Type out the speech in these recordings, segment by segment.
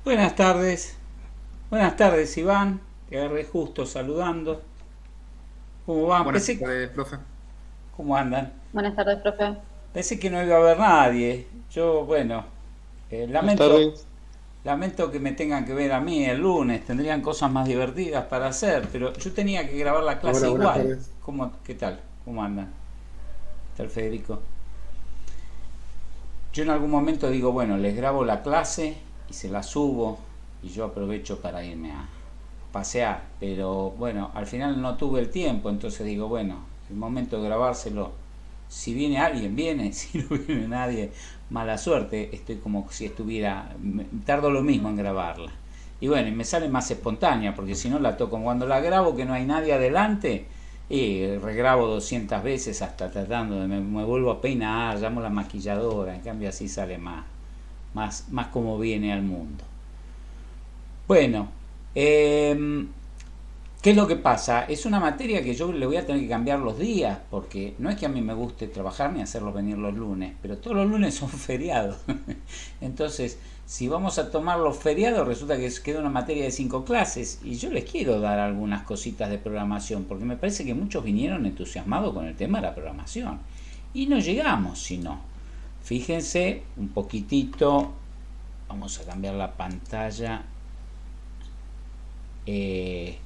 Buenas tardes Iván, te agarré justo saludando. ¿Cómo van? Buenas tardes, profe. ¿Cómo andan? Buenas tardes, profe. Pensé que no iba a haber nadie. Yo, bueno, Buenas tardes. lamento que me tengan que ver a mí el lunes. Tendrían cosas más divertidas para hacer, pero yo tenía que grabar la clase Hola, buenas igual. tardes. ¿Qué tal? ¿Cómo andan? ¿Qué tal, Federico? Yo en algún momento digo, bueno, les grabo la clase y se la subo y yo aprovecho para irme a pasear, pero bueno, al final no tuve el tiempo, entonces digo, bueno, el momento de grabárselo, si viene alguien, viene, si no viene nadie, mala suerte, estoy como si estuviera, tardo lo mismo en grabarla. Y bueno, y me sale más espontánea, porque si no la toco cuando la grabo que no hay nadie adelante, y regrabo 200 veces hasta tratando de me vuelvo a peinar, llamo a la maquilladora, en cambio así sale más como viene al mundo. Bueno, eh, ¿qué es lo que pasa? Es una materia que yo le voy a tener que cambiar los días, porque no es que a mí me guste trabajar ni hacerlo venir los lunes, pero todos los lunes son feriados. Entonces, si vamos a tomar los feriados, resulta que queda una materia de 5 clases y yo les quiero dar algunas cositas de programación, porque me parece que muchos vinieron entusiasmados con el tema de la programación. Y no llegamos, si no. Fíjense un poquitito, vamos a cambiar la pantalla. Eh,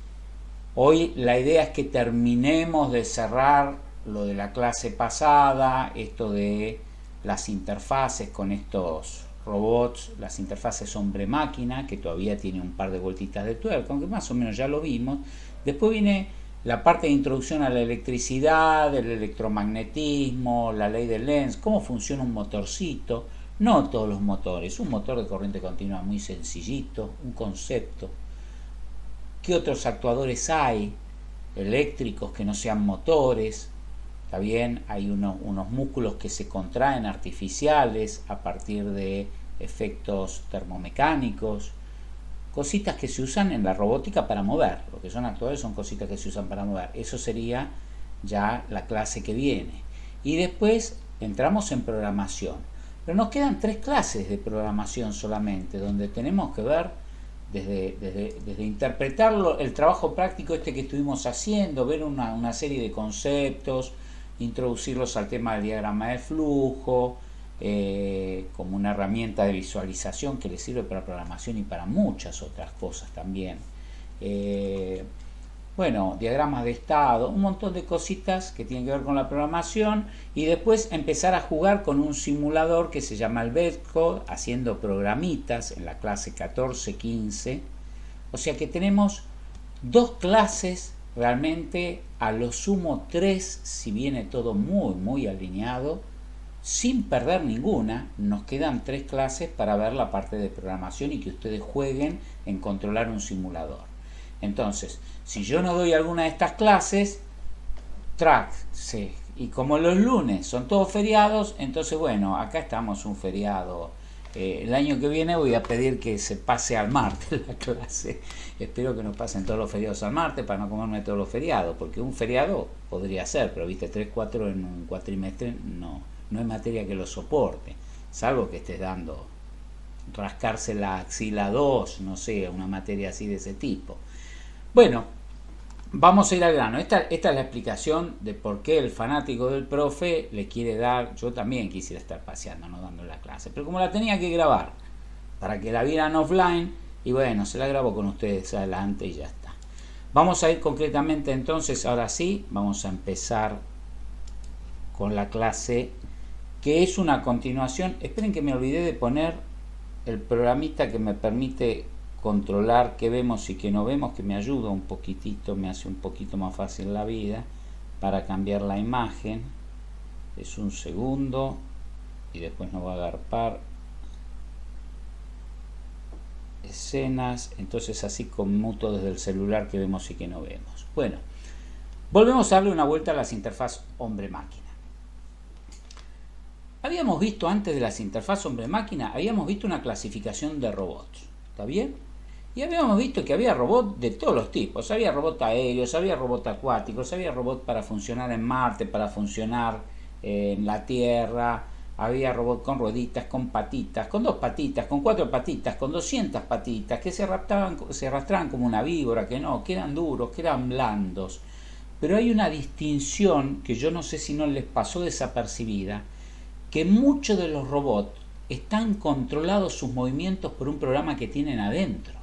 Hoy la idea es que terminemos de cerrar lo de la clase pasada, esto de las interfaces con estos robots, las interfaces hombre-máquina, que todavía tiene un par de vueltitas de tuerca, aunque más o menos ya lo vimos. Después viene la parte de introducción a la electricidad, el electromagnetismo, la ley de Lenz, cómo funciona un motorcito, no todos los motores, un motor de corriente continua muy sencillito, un concepto. ¿Qué otros actuadores hay eléctricos que no sean motores? Está bien, hay unos músculos que se contraen artificiales a partir de efectos termomecánicos, cositas que se usan en la robótica para mover. Lo que son actuadores son cositas que se usan para mover. Eso sería ya la clase que viene. Y después entramos en programación. Pero nos quedan 3 clases de programación solamente, donde tenemos que ver desde interpretarlo, el trabajo práctico este que estuvimos haciendo, ver una serie de conceptos, introducirlos al tema del diagrama de flujo, como una herramienta de visualización que le sirve para programación y para muchas otras cosas también. Eh, bueno, diagramas de estado, un montón de cositas que tienen que ver con la programación y después empezar a jugar con un simulador que se llama el Betco, haciendo programitas en la clase 14-15. O sea que tenemos 2 clases realmente, a lo sumo 3 si viene todo muy alineado, sin perder ninguna. Nos quedan 3 clases para ver la parte de programación y que ustedes jueguen en controlar un simulador. Entonces, si yo no doy alguna de estas clases, track, sí. Y como los lunes son todos feriados, entonces bueno, acá estamos un feriado. El año que viene voy a pedir que se pase al martes la clase. Espero que no pasen todos los feriados al martes para no comerme todos los feriados, porque un feriado podría ser, pero viste, 3 4 en un cuatrimestre no hay materia que lo soporte, salvo que estés dando rascarse la axila 2, no sé, una materia así de ese tipo. Bueno, vamos a ir al grano. Esta es la explicación de por qué el fanático del profe le quiere dar. Yo también quisiera estar paseando, no dando la clase, pero como la tenía que grabar para que la vieran offline, y bueno, se la grabo con ustedes adelante y ya está. Vamos a ir concretamente entonces, ahora sí, vamos a empezar con la clase que es una continuación. Esperen que me olvidé de poner el programita que me permite controlar qué vemos y qué no vemos, que me ayuda un poquitito, me hace un poquito más fácil la vida para cambiar la imagen. Es un segundo y después nos va a agarpar escenas, entonces así conmuto desde el celular que vemos y que no vemos. Bueno, volvemos a darle una vuelta a las interfaces hombre-máquina. Habíamos visto antes de las interfaces hombre-máquina, habíamos visto una clasificación de robots, ¿está bien? Y habíamos visto que había robots de todos los tipos. Había robots aéreos, había robots acuáticos, había robots para funcionar en Marte, para funcionar en la Tierra, había robots con rueditas, con patitas, con 2 patitas, con 4 patitas, con 200 patitas, que se arrastraban como una víbora, que no, que eran duros, que eran blandos. Pero hay una distinción que yo no sé si no les pasó desapercibida, que muchos de los robots están controlados sus movimientos por un programa que tienen adentro.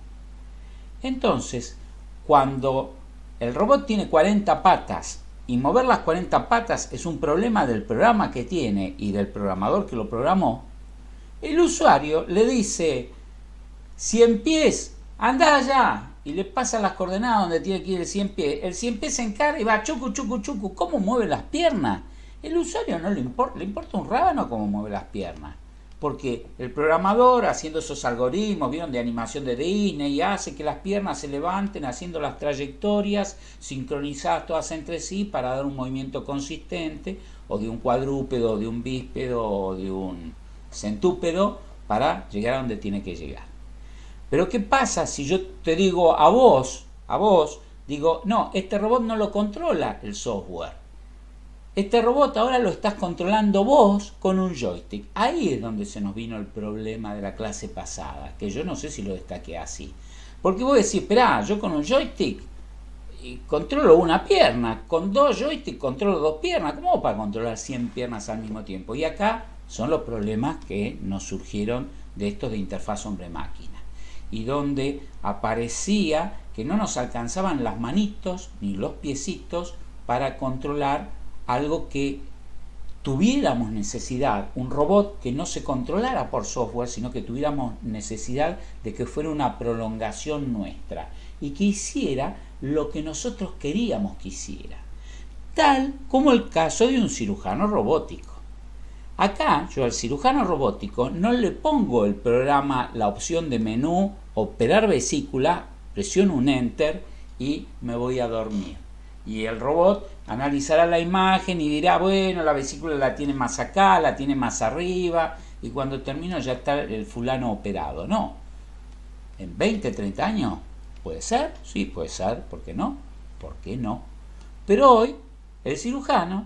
Entonces, cuando el robot tiene 40 patas y mover las 40 patas es un problema del programa que tiene y del programador que lo programó, el usuario le dice 100 pies, anda allá, y le pasa las coordenadas donde tiene que ir el 100 pies. El 100 pies se encarga y va chucu, chucu, chucu. ¿Cómo mueve las piernas? El usuario no le importa un rábano cómo mueve las piernas. Porque el programador, haciendo esos algoritmos, vieron, de animación de Disney, hace que las piernas se levanten haciendo las trayectorias sincronizadas todas entre sí para dar un movimiento consistente, o de un cuadrúpedo, o de un bípedo, o de un centúpedo, para llegar a donde tiene que llegar. Pero ¿qué pasa si yo te digo a vos, digo, no, este robot no lo controla el software? Este robot ahora lo estás controlando vos con un joystick. Ahí es donde se nos vino el problema de la clase pasada, que yo no sé si lo destaqué así. Porque vos decís, esperá, yo con un joystick controlo una pierna, con 2 joysticks controlo 2 piernas. ¿Cómo hago para controlar 100 piernas al mismo tiempo? Y acá son los problemas que nos surgieron de estos de interfaz hombre-máquina. Y donde aparecía que no nos alcanzaban las manitos ni los piecitos para controlar algo que tuviéramos necesidad, un robot que no se controlara por software, sino que tuviéramos necesidad de que fuera una prolongación nuestra y que hiciera lo que nosotros queríamos que hiciera, tal como el caso de un cirujano robótico. Acá yo al cirujano robótico no le pongo el programa, la opción de menú, operar vesícula, presiono un enter y me voy a dormir. Y el robot analizará la imagen y dirá, bueno, la vesícula la tiene más acá, la tiene más arriba, y cuando termino ya está el fulano operado. No, en 20, 30 años, ¿puede ser? Sí, puede ser, ¿por qué no? ¿Por qué no? Pero hoy, el cirujano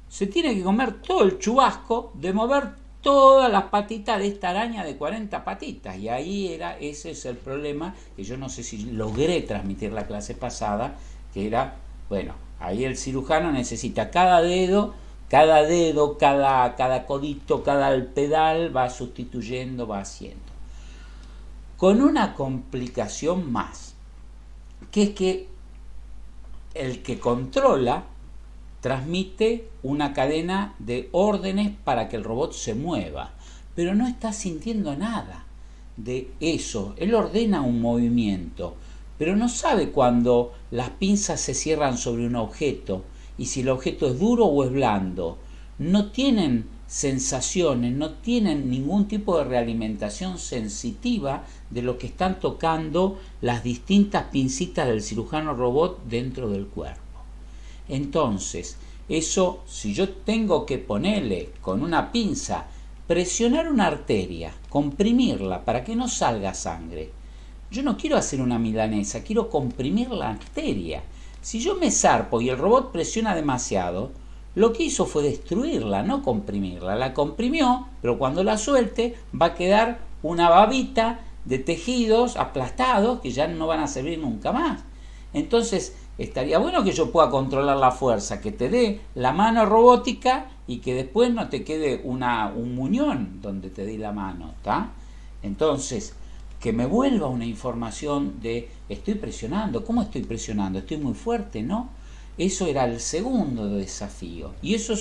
se tiene que comer todo el chubasco de mover todas las patitas de esta araña de 40 patitas. Y ahí ese es el problema, que yo no sé si logré transmitir la clase pasada, que era, bueno, ahí el cirujano necesita cada dedo, cada codito, cada pedal, va sustituyendo, va haciendo. Con una complicación más, que es que el que controla transmite una cadena de órdenes para que el robot se mueva, pero no está sintiendo nada de eso. Él ordena un movimiento, pero no sabe cuando las pinzas se cierran sobre un objeto y si el objeto es duro o es blando. No tienen sensaciones, no tienen ningún tipo de realimentación sensitiva de lo que están tocando las distintas pincitas del cirujano robot dentro del cuerpo. Entonces, eso, si yo tengo que ponerle con una pinza, presionar una arteria, comprimirla para que no salga sangre, yo no quiero hacer una milanesa, quiero comprimir la arteria. Si yo me zarpo y el robot presiona demasiado, lo que hizo fue destruirla, no comprimirla. La comprimió, pero cuando la suelte va a quedar una babita de tejidos aplastados que ya no van a servir nunca más. Entonces, estaría bueno que yo pueda controlar la fuerza, que te dé la mano robótica y que después no te quede un muñón donde te di la mano, ¿está? Entonces, que me vuelva una información de estoy presionando, ¿cómo estoy presionando? ¿Estoy muy fuerte? ¿No? Eso era el segundo desafío. Y eso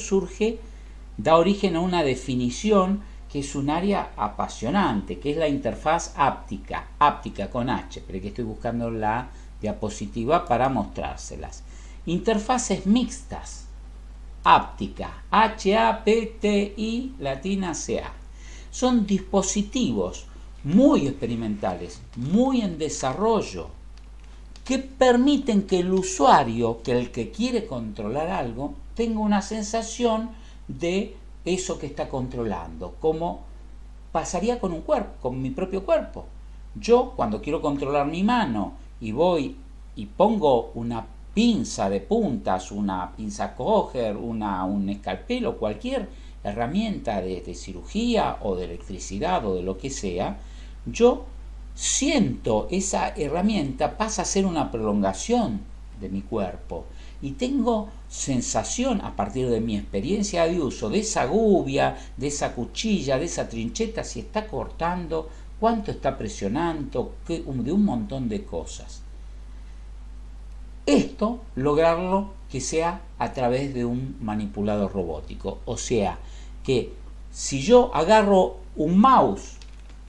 da origen a una definición que es un área apasionante, que es la interfaz áptica con H, pero que estoy buscando la diapositiva para mostrárselas. Interfaces mixtas, áptica, H-A-P-T-I, latina C-A. Son dispositivos muy experimentales, muy en desarrollo, que permiten que el usuario, que el que quiere controlar algo, tenga una sensación de eso que está controlando, como pasaría con un cuerpo, con mi propio cuerpo. Yo, cuando quiero controlar mi mano y voy y pongo una pinza de puntas, una pinza coger, un escalpelo, cualquier herramienta de cirugía o de electricidad o de lo que sea, yo siento esa herramienta pasa a ser una prolongación de mi cuerpo y tengo sensación a partir de mi experiencia de uso de esa gubia, de esa cuchilla, de esa trincheta, si está cortando, cuánto está presionando, de un montón de cosas. Esto, lograrlo que sea a través de un manipulador robótico. O sea, que si yo agarro un mouse,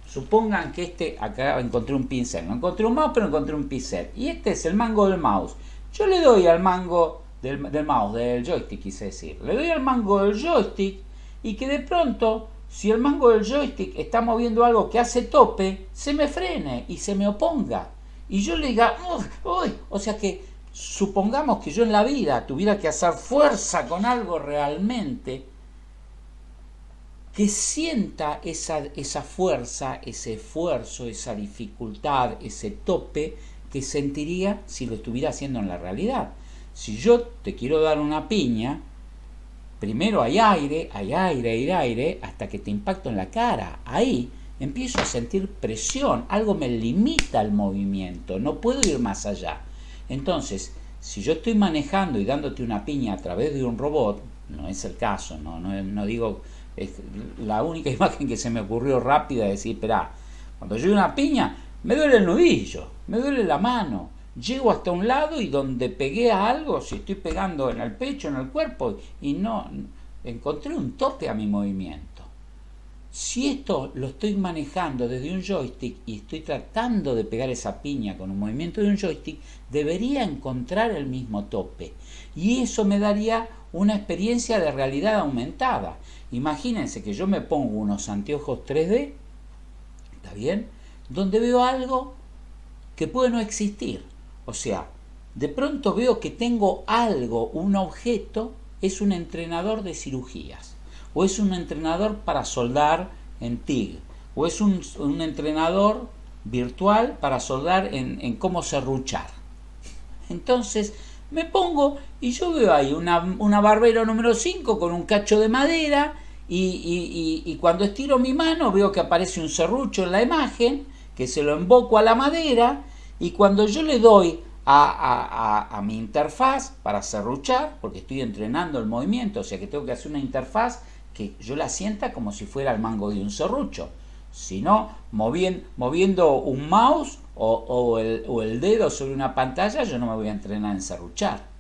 supongan que acá encontré un pincel, no encontré un mouse, pero encontré un pincel, y este es el mango del mouse. Yo le doy al mango del mouse, del joystick quise decir, le doy al mango del joystick, y que de pronto, si el mango del joystick está moviendo algo que hace tope, se me frene y se me oponga. Y yo le diga, uy, o sea que supongamos que yo en la vida tuviera que hacer fuerza con algo realmente, que sienta esa fuerza, ese esfuerzo, esa dificultad, ese tope que sentiría si lo estuviera haciendo en la realidad. Si yo te quiero dar una piña, primero hay aire, hasta que te impacto en la cara. Ahí empiezo a sentir presión, algo me limita el movimiento, no puedo ir más allá. Entonces, si yo estoy manejando y dándote una piña a través de un robot, no es el caso, no digo, es la única imagen que se me ocurrió rápida de decir, espera, cuando yo doy una piña, me duele el nudillo, me duele la mano, llego hasta un lado y donde pegué a algo, si estoy pegando en el pecho, en el cuerpo, y no, encontré un tope a mi movimiento. Si esto lo estoy manejando desde un joystick y estoy tratando de pegar esa piña con un movimiento de un joystick, debería encontrar el mismo tope. Y eso me daría una experiencia de realidad aumentada. Imagínense que yo me pongo unos anteojos 3D, ¿está bien?, donde veo algo que puede no existir. O sea, de pronto veo que tengo algo, un objeto, es un entrenador de cirugías, o es un entrenador para soldar en TIG, o es un entrenador virtual para soldar en cómo serruchar. Entonces me pongo y yo veo ahí una barbero número 5 con un cacho de madera y cuando estiro mi mano veo que aparece un serrucho en la imagen, que se lo emboco a la madera, y cuando yo le doy a mi interfaz para serruchar, porque estoy entrenando el movimiento, o sea que tengo que hacer una interfaz que yo la sienta como si fuera el mango de un serrucho. Si no, moviendo un mouse o el dedo sobre una pantalla, yo no me voy a entrenar en serruchar.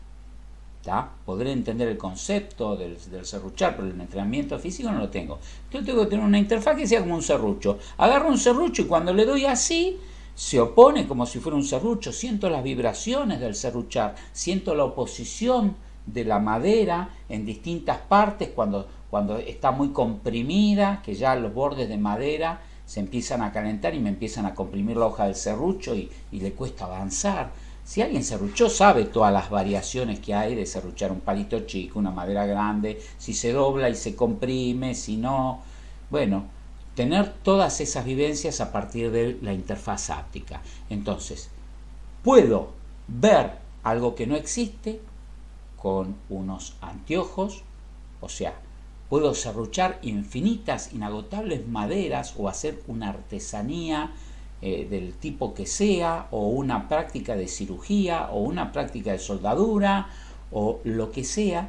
¿Tá? Podré entender el concepto del serruchar, pero el entrenamiento físico no lo tengo. Entonces tengo que tener una interfaz que sea como un serrucho. Agarro un serrucho y cuando le doy así, se opone como si fuera un serrucho. Siento las vibraciones del serruchar, siento la oposición de la madera en distintas partes cuando está muy comprimida, que ya los bordes de madera se empiezan a calentar y me empiezan a comprimir la hoja del serrucho y le cuesta avanzar. Si alguien serruchó sabe todas las variaciones que hay de serruchar un palito chico, una madera grande, si se dobla y se comprime, si no. Bueno, tener todas esas vivencias a partir de la interfaz áptica. Entonces, puedo ver algo que no existe con unos anteojos, o sea, puedo serruchar infinitas, inagotables maderas o hacer una artesanía del tipo que sea, o una práctica de cirugía, o una práctica de soldadura, o lo que sea,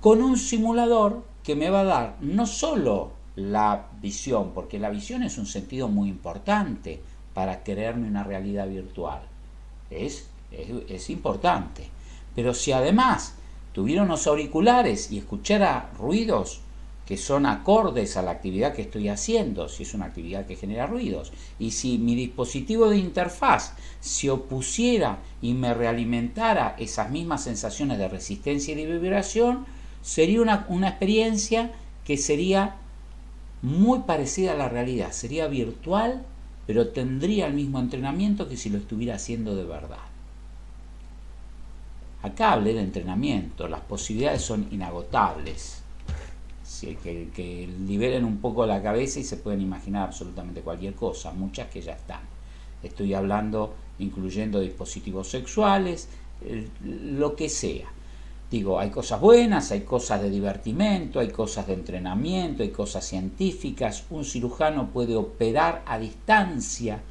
con un simulador que me va a dar no solo la visión, porque la visión es un sentido muy importante para crearme una realidad virtual, es importante, pero si además tuviera unos auriculares y escuchara ruidos que son acordes a la actividad que estoy haciendo, si es una actividad que genera ruidos, y si mi dispositivo de interfaz se opusiera y me realimentara esas mismas sensaciones de resistencia y de vibración, sería una experiencia que sería muy parecida a la realidad, sería virtual, pero tendría el mismo entrenamiento que si lo estuviera haciendo de verdad. Acá hablé de entrenamiento, las posibilidades son inagotables. Que liberen un poco la cabeza y se pueden imaginar absolutamente cualquier cosa, muchas que ya están. Estoy hablando incluyendo dispositivos sexuales, lo que sea. Digo, hay cosas buenas, hay cosas de divertimento, hay cosas de entrenamiento, hay cosas científicas. Un cirujano puede operar a distancia,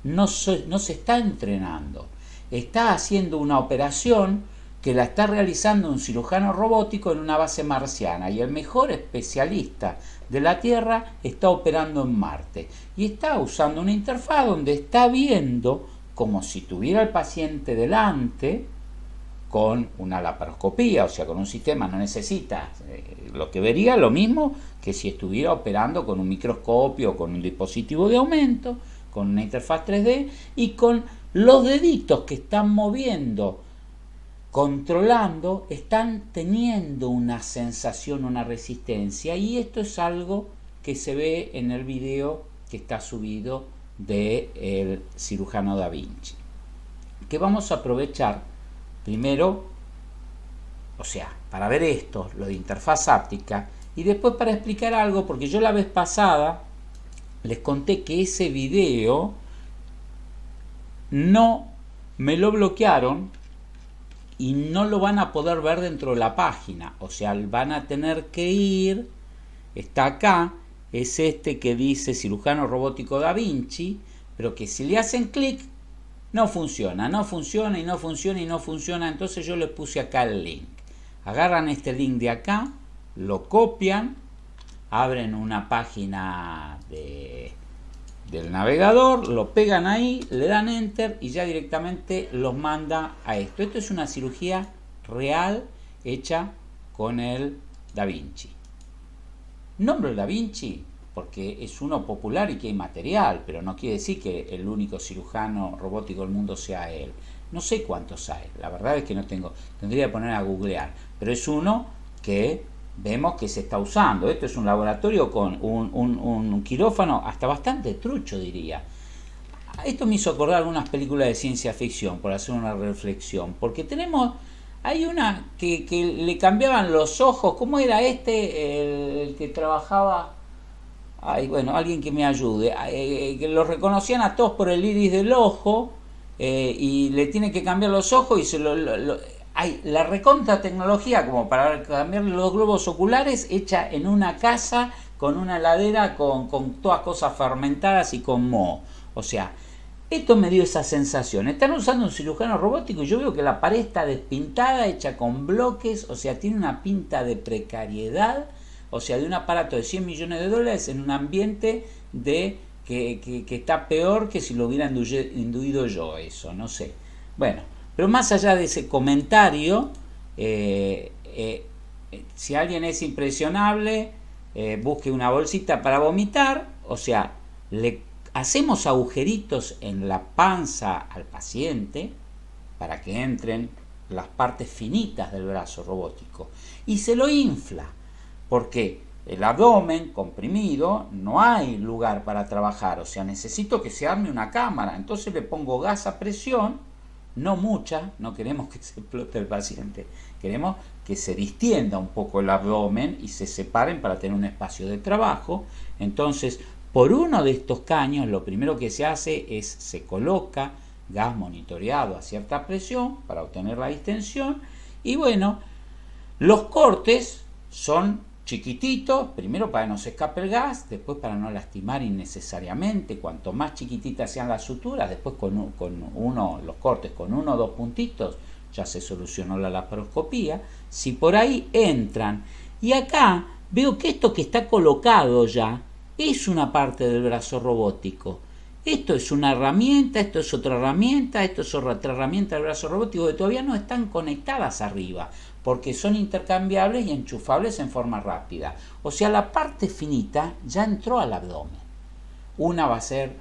no se está entrenando, está haciendo una operación que la está realizando un cirujano robótico en una base marciana, y el mejor especialista de la Tierra está operando en Marte y está usando una interfaz donde está viendo como si tuviera el paciente delante, con una laparoscopía, o sea, con un sistema. No necesita, lo que vería lo mismo que si estuviera operando con un microscopio, con un dispositivo de aumento, con una interfaz 3D, y con los deditos que están moviendo, controlando, están teniendo una sensación, una resistencia. Y esto es algo que se ve en el video que está subido del cirujano Da Vinci, que vamos a aprovechar primero, o sea, para ver esto, lo de interfaz áptica, y después para explicar algo, porque yo la vez pasada les conté que ese video no me lo bloquearon y no lo van a poder ver dentro de la página. O sea, van a tener que ir, está acá, es este que dice cirujano robótico Da Vinci, pero que si le hacen clic no funciona, no funciona y no funciona y no funciona. Entonces yo les puse acá el link. Agarran este link de acá, lo copian, abren una página del navegador, lo pegan ahí, le dan enter y ya directamente los manda a esto. Esto es una cirugía real hecha con el Da Vinci. Nombro el Da Vinci porque es uno popular y que hay material, pero no quiere decir que el único cirujano robótico del mundo sea él. No sé cuántos hay, la verdad es que no tengo, tendría que poner a googlear, pero es uno que vemos que se está usando. Esto es un laboratorio con un quirófano hasta bastante trucho, diría. Esto me hizo acordar algunas películas de ciencia ficción, por hacer una reflexión, porque hay una que le cambiaban los ojos. ¿Cómo era el que trabajaba? Ay, bueno, alguien que me ayude. Que lo reconocían a todos por el iris del ojo, y le tiene que cambiar los ojos y hay la recontra tecnología como para cambiar los globos oculares, hecha en una casa con una heladera con todas cosas fermentadas y con moho. O sea, esto me dio esa sensación. Están usando un cirujano robótico y yo veo que la pared está despintada, hecha con bloques, o sea, tiene una pinta de precariedad, o sea, de un aparato de 100 millones de dólares en un ambiente que está peor que si lo hubiera induido yo, eso, no sé. Bueno, pero más allá de ese comentario, si alguien es impresionable, busque una bolsita para vomitar, o sea, le hacemos agujeritos en la panza al paciente para que entren las partes finitas del brazo robótico y se lo infla, porque el abdomen comprimido no hay lugar para trabajar, o sea, necesito que se arme una cámara. Entonces le pongo gas a presión, no mucha, no queremos que se explote el paciente, queremos que se distienda un poco el abdomen y se separen para tener un espacio de trabajo. Entonces, por uno de estos caños, lo primero que se hace es se coloca gas monitoreado a cierta presión para obtener la distensión. Y bueno, los cortes son chiquititos, primero para que no se escape el gas, después para no lastimar innecesariamente. Cuanto más chiquititas sean las suturas, después los cortes con 1 o 2 puntitos ya se solucionó la laparoscopía. Si por ahí entran, y acá veo que esto que está colocado ya es una parte del brazo robótico. Esto es una herramienta, esto es otra herramienta, esto es otra herramienta del brazo robótico que todavía no están conectadas arriba, porque son intercambiables y enchufables en forma rápida. O sea, la parte finita ya entró al abdomen. Una va a ser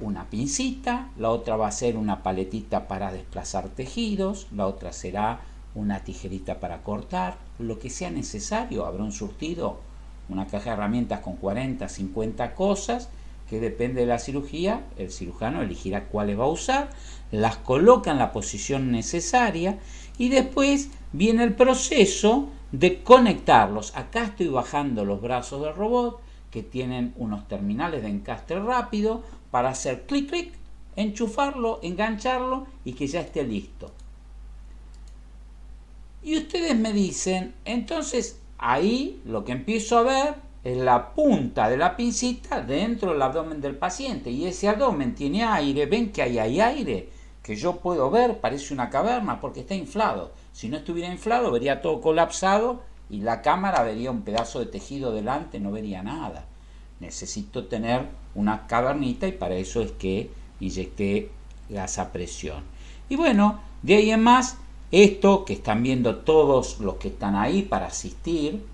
una pincita, la otra va a ser una paletita para desplazar tejidos, la otra será una tijerita para cortar, lo que sea necesario. Habrá un surtido, una caja de herramientas con 40, 50 cosas, que depende de la cirugía, el cirujano elegirá cuáles va a usar, las coloca en la posición necesaria y después viene el proceso de conectarlos. Acá estoy bajando los brazos del robot que tienen unos terminales de encastre rápido para hacer clic clic, enchufarlo, engancharlo y que ya esté listo. Y ustedes me dicen, entonces ahí lo que empiezo a ver es la punta de la pincita dentro del abdomen del paciente. Y ese abdomen tiene aire, ven que ahí hay aire, que yo puedo ver, parece una caverna porque está inflado. Si no estuviera inflado vería todo colapsado y la cámara vería un pedazo de tejido delante, no vería nada. Necesito tener una cavernita y para eso es que inyecté gas a presión. Y bueno, de ahí en más, esto que están viendo todos los que están ahí para asistir,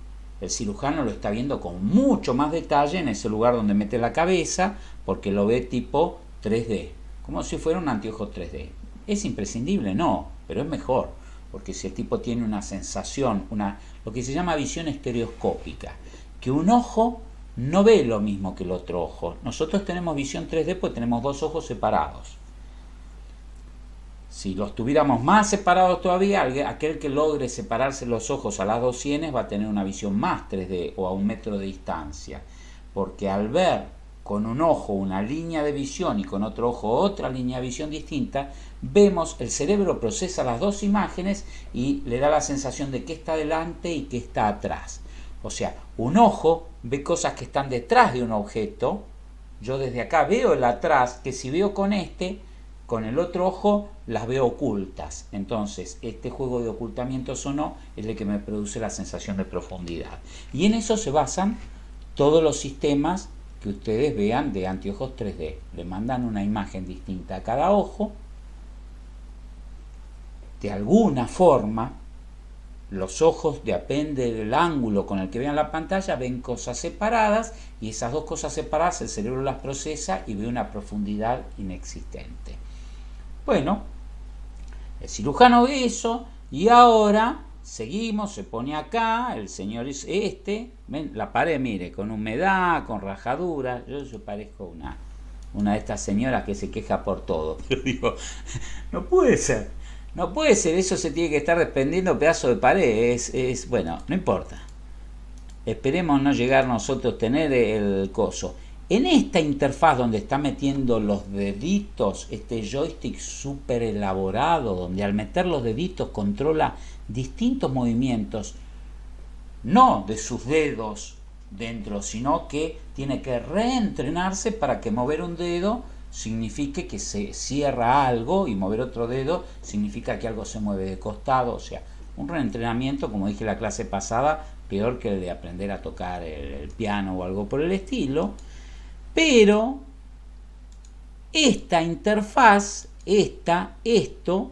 el cirujano lo está viendo con mucho más detalle en ese lugar donde mete la cabeza, porque lo ve tipo 3D, como si fuera un anteojo 3D. ¿Es imprescindible? No, pero es mejor, porque si el tipo tiene una sensación, lo que se llama visión estereoscópica, que un ojo no ve lo mismo que el otro ojo. Nosotros tenemos visión 3D porque tenemos dos ojos separados. Si los tuviéramos más separados todavía, aquel que logre separarse los ojos a las dos sienes va a tener una visión más 3D o a 1 metro de distancia. Porque al ver con un ojo una línea de visión y con otro ojo otra línea de visión distinta, vemos, el cerebro procesa las dos imágenes y le da la sensación de qué está delante y qué está atrás. O sea, un ojo ve cosas que están detrás de un objeto. Yo desde acá veo el atrás, que si veo con el otro ojo las veo ocultas. Entonces, este juego de ocultamientos o no es el que me produce la sensación de profundidad. Y en eso se basan todos los sistemas que ustedes vean de anteojos 3D. Le mandan una imagen distinta a cada ojo. De alguna forma, los ojos, depende del ángulo con el que vean la pantalla, ven cosas separadas y esas dos cosas separadas el cerebro las procesa y ve una profundidad inexistente. Bueno, el cirujano ve eso y ahora seguimos, se pone acá, el señor es ven la pared, mire, con humedad, con rajaduras. Yo parezco una de estas señoras que se queja por todo. Yo digo, no puede ser, eso se tiene que estar desprendiendo pedazo de pared, bueno, no importa. Esperemos no llegar nosotros a tener el coso. En esta interfaz donde está metiendo los deditos, este joystick súper elaborado, donde al meter los deditos controla distintos movimientos, no de sus dedos dentro, sino que tiene que reentrenarse para que mover un dedo signifique que se cierra algo y mover otro dedo significa que algo se mueve de costado. O sea, un reentrenamiento, como dije en la clase pasada, peor que el de aprender a tocar el piano o algo por el estilo. Pero esta interfaz, esto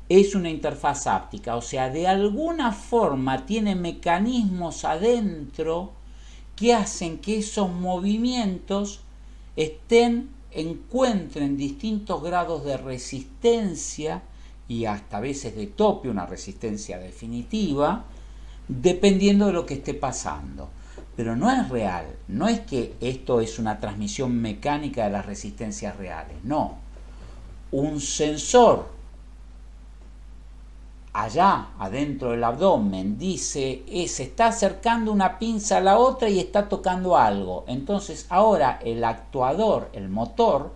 es una interfaz áptica, o sea, de alguna forma tiene mecanismos adentro que hacen que esos movimientos encuentren distintos grados de resistencia y hasta a veces de tope, una resistencia definitiva, dependiendo de lo que esté pasando. Pero no es real, no es que esto es una transmisión mecánica de las resistencias reales, no. Un sensor allá adentro del abdomen dice, se está acercando una pinza a la otra y está tocando algo. Entonces ahora el actuador, el motor,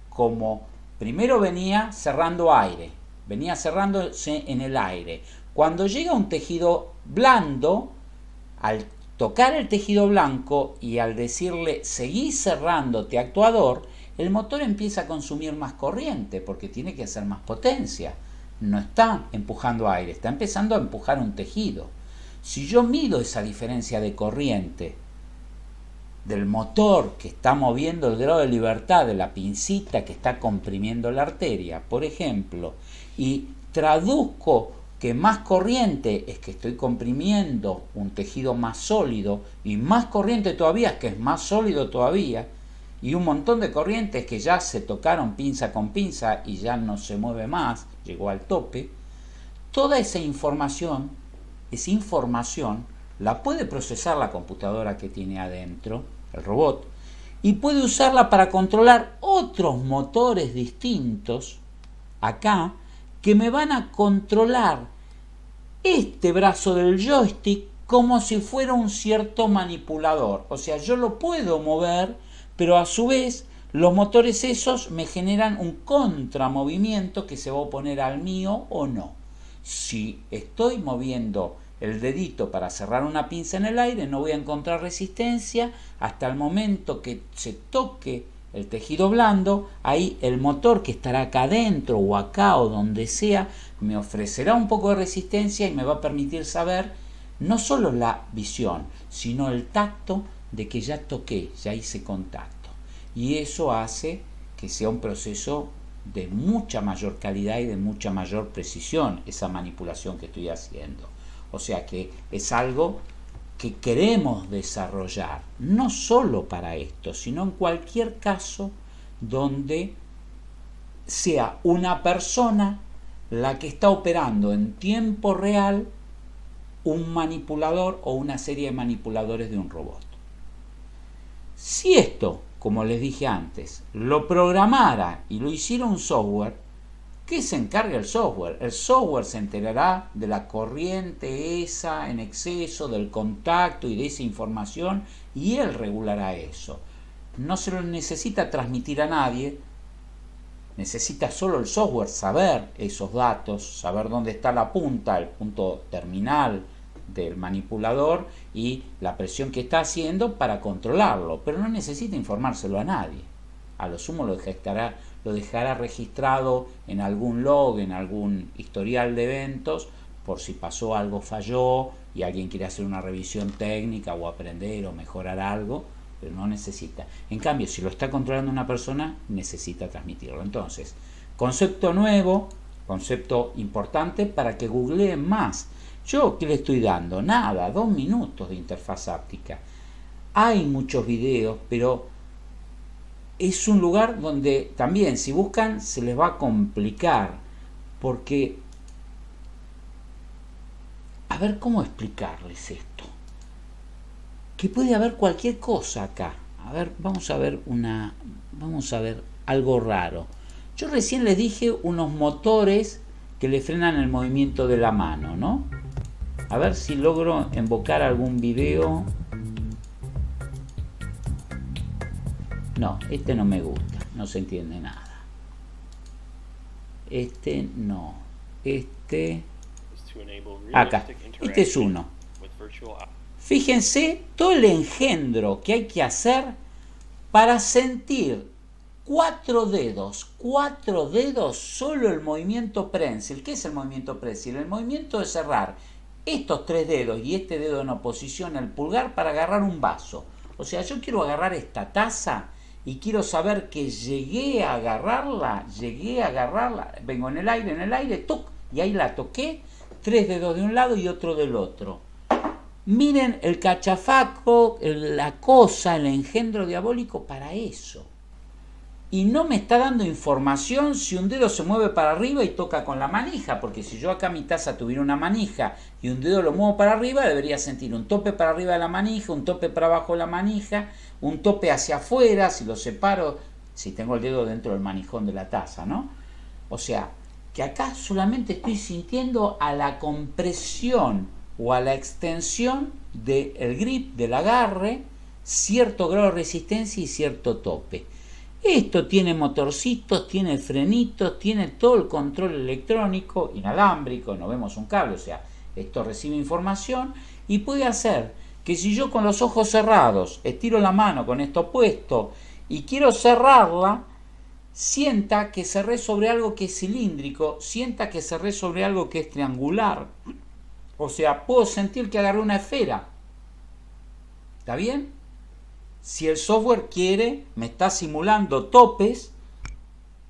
como primero venía cerrando aire, venía cerrándose en el aire. Cuando llega un tejido blando, al tocar el tejido blanco y al decirle seguí cerrándote actuador, el motor empieza a consumir más corriente porque tiene que hacer más potencia. No está empujando aire, está empezando a empujar un tejido. Si yo mido esa diferencia de corriente del motor que está moviendo el grado de libertad de la pincita que está comprimiendo la arteria, por ejemplo, y traduzco que más corriente es que estoy comprimiendo un tejido más sólido y más corriente todavía es que es más sólido todavía y un montón de corrientes que ya se tocaron pinza con pinza y ya no se mueve más, llegó al tope. Toda esa información la puede procesar la computadora que tiene adentro, el robot, y puede usarla para controlar otros motores distintos acá que me van a controlar este brazo del joystick como si fuera un cierto manipulador. O sea, yo lo puedo mover, pero a su vez los motores esos me generan un contramovimiento que se va a oponer al mío o no. Si estoy moviendo el dedito para cerrar una pinza en el aire, no voy a encontrar resistencia hasta el momento que se toque el tejido blando. Ahí el motor, que estará acá adentro o acá o donde sea, me ofrecerá un poco de resistencia y me va a permitir saber no solo la visión, sino el tacto de que ya toqué, ya hice contacto. Y eso hace que sea un proceso de mucha mayor calidad y de mucha mayor precisión, esa manipulación que estoy haciendo. O sea que es algo que queremos desarrollar, no solo para esto, sino en cualquier caso donde sea una persona la que está operando en tiempo real un manipulador o una serie de manipuladores de un robot. Si esto, como les dije antes, lo programara y lo hiciera un software, ¿qué se encarga el software? El software se enterará de la corriente esa en exceso, del contacto y de esa información, y él regulará eso. No se lo necesita transmitir a nadie, necesita solo el software saber esos datos, saber dónde está la punta, el punto terminal del manipulador y la presión que está haciendo para controlarlo, pero no necesita informárselo a nadie. A lo sumo lo dejará registrado en algún log, en algún historial de eventos, por si pasó algo, falló y alguien quiere hacer una revisión técnica o aprender o mejorar algo, pero no necesita. En cambio, si lo está controlando una persona, necesita transmitirlo. Entonces, concepto nuevo, concepto importante para que googleen más. Yo, ¿qué le estoy dando? Nada, 2 minutos de interfaz áptica. Hay muchos videos, pero es un lugar donde también, si buscan, se les va a complicar, porque, a ver cómo explicarles esto, que puede haber cualquier cosa acá. A ver, vamos a ver algo raro. Yo recién les dije unos motores que le frenan el movimiento de la mano, ¿no? A ver si logro invocar algún video. No, este no me gusta, no se entiende nada. Este no. Acá, este es uno. Fíjense todo el engendro que hay que hacer para sentir 4 dedos, solo el movimiento prensil. ¿Qué es el movimiento prensil? El movimiento de cerrar estos 3 dedos y este dedo en oposición al pulgar para agarrar un vaso. O sea, yo quiero agarrar esta taza y quiero saber que llegué a agarrarla, vengo en el aire, ¡tuc! Y ahí la toqué, 3 dedos de un lado y otro del otro. Miren el cachafaco, la cosa, el engendro diabólico para eso. Y no me está dando información si un dedo se mueve para arriba y toca con la manija, porque si yo acá mi taza tuviera una manija y un dedo lo muevo para arriba, debería sentir un tope para arriba de la manija, un tope para abajo de la manija, un tope hacia afuera, si lo separo, si tengo el dedo dentro del manijón de la taza, ¿no? O sea, que acá solamente estoy sintiendo a la compresión o a la extensión del grip, del agarre, cierto grado de resistencia y cierto tope. Esto tiene motorcitos, tiene frenitos, tiene todo el control electrónico, inalámbrico, no vemos un cable, o sea, esto recibe información y puede hacer que si yo con los ojos cerrados estiro la mano con esto puesto y quiero cerrarla, sienta que cerré sobre algo que es cilíndrico, sienta que cerré sobre algo que es triangular. O sea, puedo sentir que agarré una esfera. ¿Está bien? Si el software quiere, me está simulando topes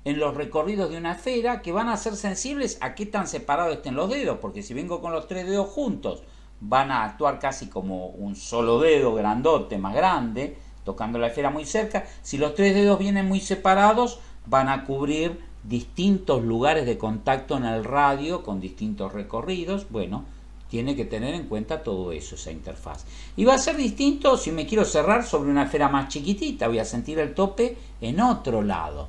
en los recorridos de una esfera que van a ser sensibles a qué tan separados estén los dedos, porque si vengo con los 3 dedos juntos, van a actuar casi como un solo dedo grandote, más grande, tocando la esfera muy cerca. Si los 3 dedos vienen muy separados, van a cubrir distintos lugares de contacto en el radio con distintos recorridos. Bueno, tiene que tener en cuenta todo eso, esa interfaz. Y va a ser distinto si me quiero cerrar sobre una esfera más chiquitita, voy a sentir el tope en otro lado.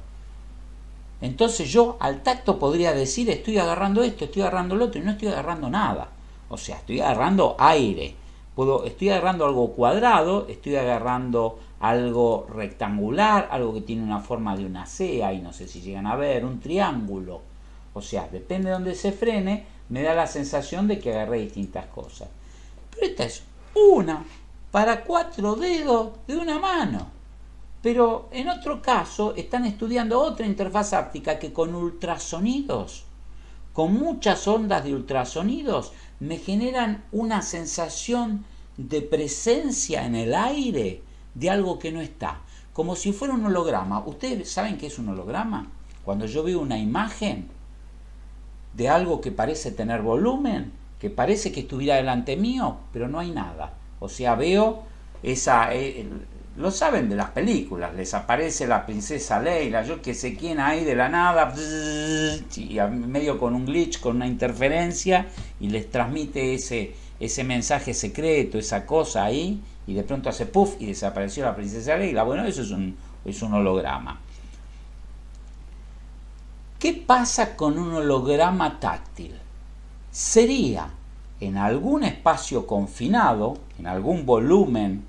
Entonces yo al tacto podría decir, estoy agarrando esto, estoy agarrando lo otro, y no estoy agarrando nada. O sea, estoy agarrando aire. Estoy agarrando algo cuadrado, estoy agarrando algo rectangular, algo que tiene una forma de una C, y no sé si llegan a ver, un triángulo. O sea, depende de dónde se frene, me da la sensación de que agarré distintas cosas. Pero esta es una para 4 dedos de una mano. Pero en otro caso están estudiando otra interfaz áptica que con ultrasonidos, con muchas ondas de ultrasonidos, me generan una sensación de presencia en el aire de algo que no está, como si fuera un holograma. ¿Ustedes saben qué es un holograma? Cuando yo veo una imagen de algo que parece tener volumen, que parece que estuviera delante mío, pero no hay nada. O sea, veo esa... lo saben de las películas, les aparece la princesa Leila, yo que sé quién ahí de la nada, y medio con un glitch, con una interferencia, y les transmite ese mensaje secreto, esa cosa ahí, y de pronto hace puff y desapareció la princesa Leila. Bueno, eso es un holograma. ¿Qué pasa con un holograma táctil? Sería en algún espacio confinado, en algún volumen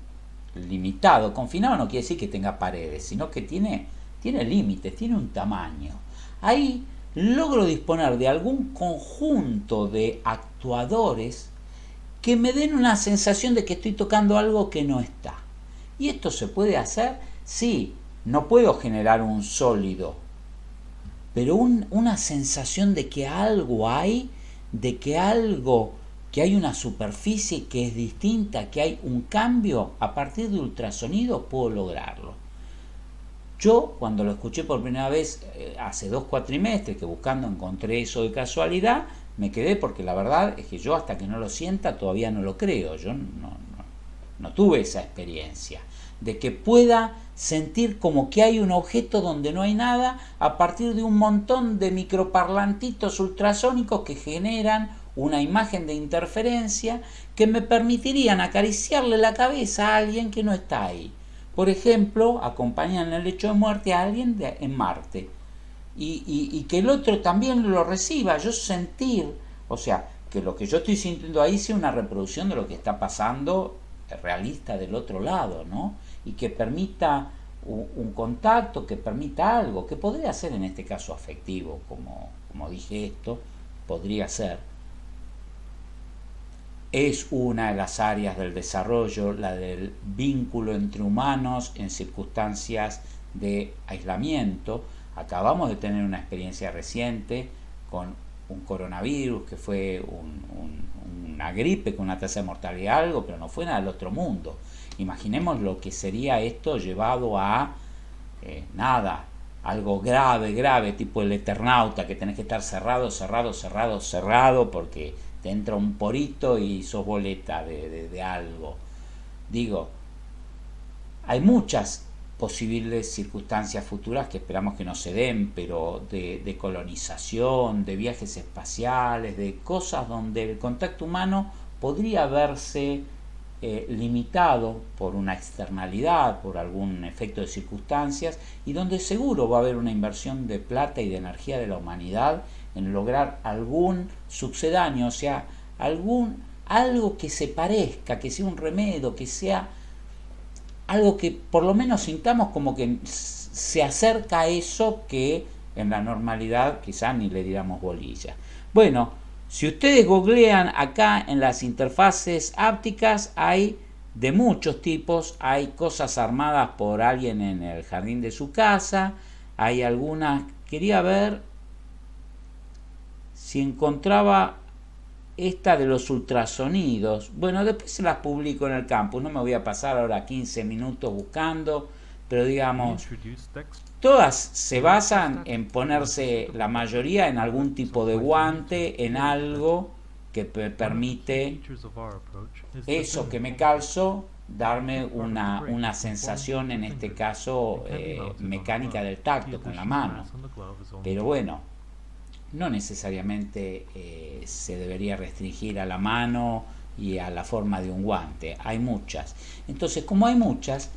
limitado. Confinado no quiere decir que tenga paredes, sino que tiene límites, tiene un tamaño. Ahí logro disponer de algún conjunto de actuadores que me den una sensación de que estoy tocando algo que no está. ¿Y esto se puede hacer? Sí, no puedo generar un sólido, pero una sensación de que algo hay, de que hay una superficie que es distinta, que hay un cambio, a partir de ultrasonido puedo lograrlo. Yo, cuando lo escuché por primera vez hace 2 cuatrimestres, que buscando encontré eso de casualidad, me quedé, porque la verdad es que yo hasta que no lo sienta todavía no lo creo. Yo no tuve esa experiencia de que pueda sentir como que hay un objeto donde no hay nada a partir de un montón de microparlantitos ultrasónicos que generan una imagen de interferencia que me permitirían acariciarle la cabeza a alguien que no está ahí. Por ejemplo, acompañan en el lecho de muerte a alguien en Marte. Y que el otro también lo reciba. Yo sentir, o sea, que lo que yo estoy sintiendo ahí sea una reproducción de lo que está pasando realista del otro lado, ¿no? Y que permita un contacto, que permita algo, que podría ser en este caso afectivo, como dije esto, podría ser. Es una de las áreas del desarrollo, la del vínculo entre humanos en circunstancias de aislamiento. Acabamos de tener una experiencia reciente con un coronavirus que fue una gripe con una tasa de mortalidad algo, pero no fue nada del otro mundo. Imaginemos lo que sería esto llevado a algo grave, tipo el Eternauta, que tenés que estar cerrado, porque te entra un porito y sos boleta de algo. Digo, hay muchas posibles circunstancias futuras que esperamos que no se den, pero de colonización, de viajes espaciales, de cosas donde el contacto humano podría verse limitado por una externalidad, por algún efecto de circunstancias, y donde seguro va a haber una inversión de plata y de energía de la humanidad en lograr algún sucedáneo, o sea, algo que se parezca, que sea un remedio, que sea algo que por lo menos sintamos como que se acerca a eso que en la normalidad quizás ni le diéramos bolilla. Bueno, si ustedes googlean acá en las interfaces ápticas, hay de muchos tipos, hay cosas armadas por alguien en el jardín de su casa, hay algunas, quería ver si encontraba esta de los ultrasonidos. Bueno, después se las publico en el campus, no me voy a pasar ahora 15 minutos buscando, pero digamos, todas se basan en ponerse, la mayoría, en algún tipo de guante, en algo que permite eso que me calzo, darme una sensación, en este caso mecánica del tacto con la mano. Pero bueno, no necesariamente se debería restringir a la mano y a la forma de un guante. Hay muchas. Entonces, como hay muchas,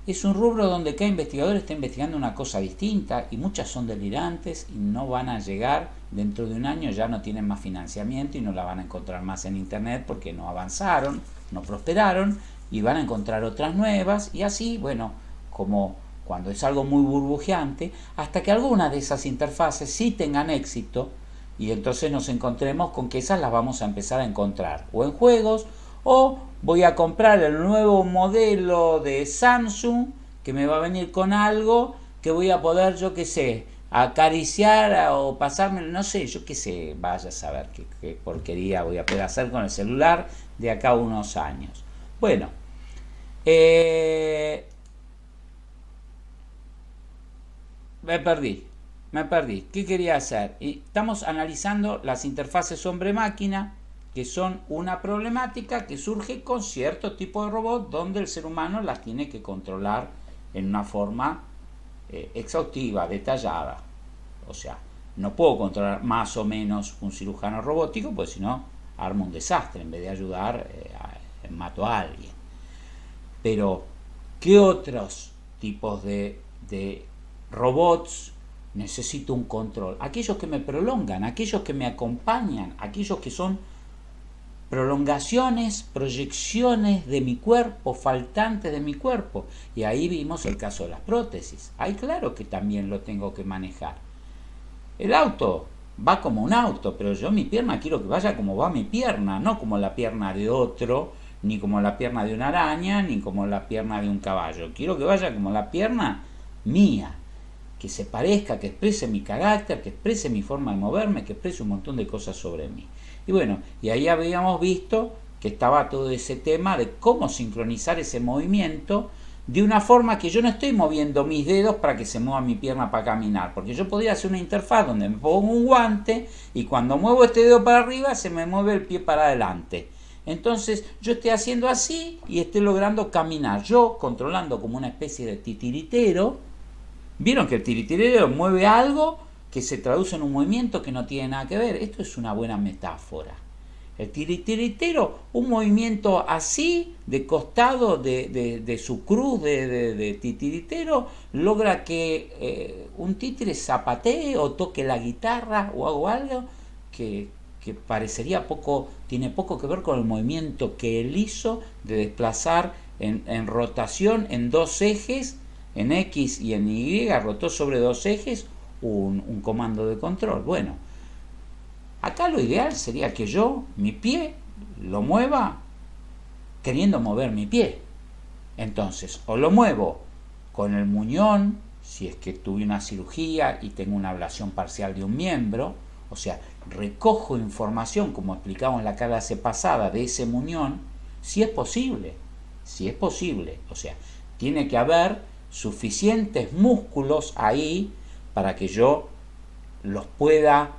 es un rubro donde cada investigador está investigando una cosa distinta, y muchas son delirantes y no van a llegar dentro de un año, ya no tienen más financiamiento y no la van a encontrar más en internet porque no avanzaron, no prosperaron, y van a encontrar otras nuevas, y así, bueno, como cuando es algo muy burbujeante, hasta que algunas de esas interfaces sí tengan éxito y entonces nos encontremos con que esas las vamos a empezar a encontrar o en juegos, o voy a comprar el nuevo modelo de Samsung que me va a venir con algo que voy a poder, yo qué sé, acariciar o pasarme, no sé, yo qué sé, vaya a saber qué porquería voy a poder hacer con el celular de acá a unos años. Bueno, me perdí. ¿Qué quería hacer? Y estamos analizando las interfaces hombre-máquina, que son una problemática que surge con cierto tipo de robot donde el ser humano las tiene que controlar en una forma exhaustiva, detallada. O sea, no puedo controlar más o menos un cirujano robótico, pues si no, armo un desastre. En vez de ayudar, mato a alguien. Pero, ¿qué otros tipos de robots necesito un control? Aquellos que me prolongan, aquellos que me acompañan, aquellos que son prolongaciones, proyecciones de mi cuerpo, faltantes de mi cuerpo. Y ahí vimos el caso de las prótesis. Ahí claro que también lo tengo que manejar. El auto va como un auto, pero yo mi pierna quiero que vaya como va mi pierna, no como la pierna de otro, ni como la pierna de una araña, ni como la pierna de un caballo. Quiero que vaya como la pierna mía, que se parezca, que exprese mi carácter, que exprese mi forma de moverme, que exprese un montón de cosas sobre mí. Y bueno, y ahí habíamos visto que estaba todo ese tema de cómo sincronizar ese movimiento de una forma que yo no estoy moviendo mis dedos para que se mueva mi pierna para caminar, porque yo podría hacer una interfaz donde me pongo un guante y cuando muevo este dedo para arriba se me mueve el pie para adelante. Entonces yo estoy haciendo así y estoy logrando caminar, yo controlando como una especie de titiritero. Vieron que el titiritero mueve algo que se traduce en un movimiento que no tiene nada que ver. Esto es una buena metáfora. El titiritero, un movimiento así, de costado de su cruz de titiritero, logra que un títere zapatee o toque la guitarra o hago algo que parecería tiene poco que ver con el movimiento que él hizo de desplazar en rotación en dos ejes, en X y en Y, rotó sobre dos ejes un comando de control. Bueno, acá lo ideal sería que yo, mi pie, lo mueva queriendo mover mi pie. Entonces, o lo muevo con el muñón, si es que tuve una cirugía y tengo una ablación parcial de un miembro, o sea, recojo información, como explicamos en la clase pasada, de ese muñón, si es posible, o sea, tiene que haber suficientes músculos ahí para que yo los pueda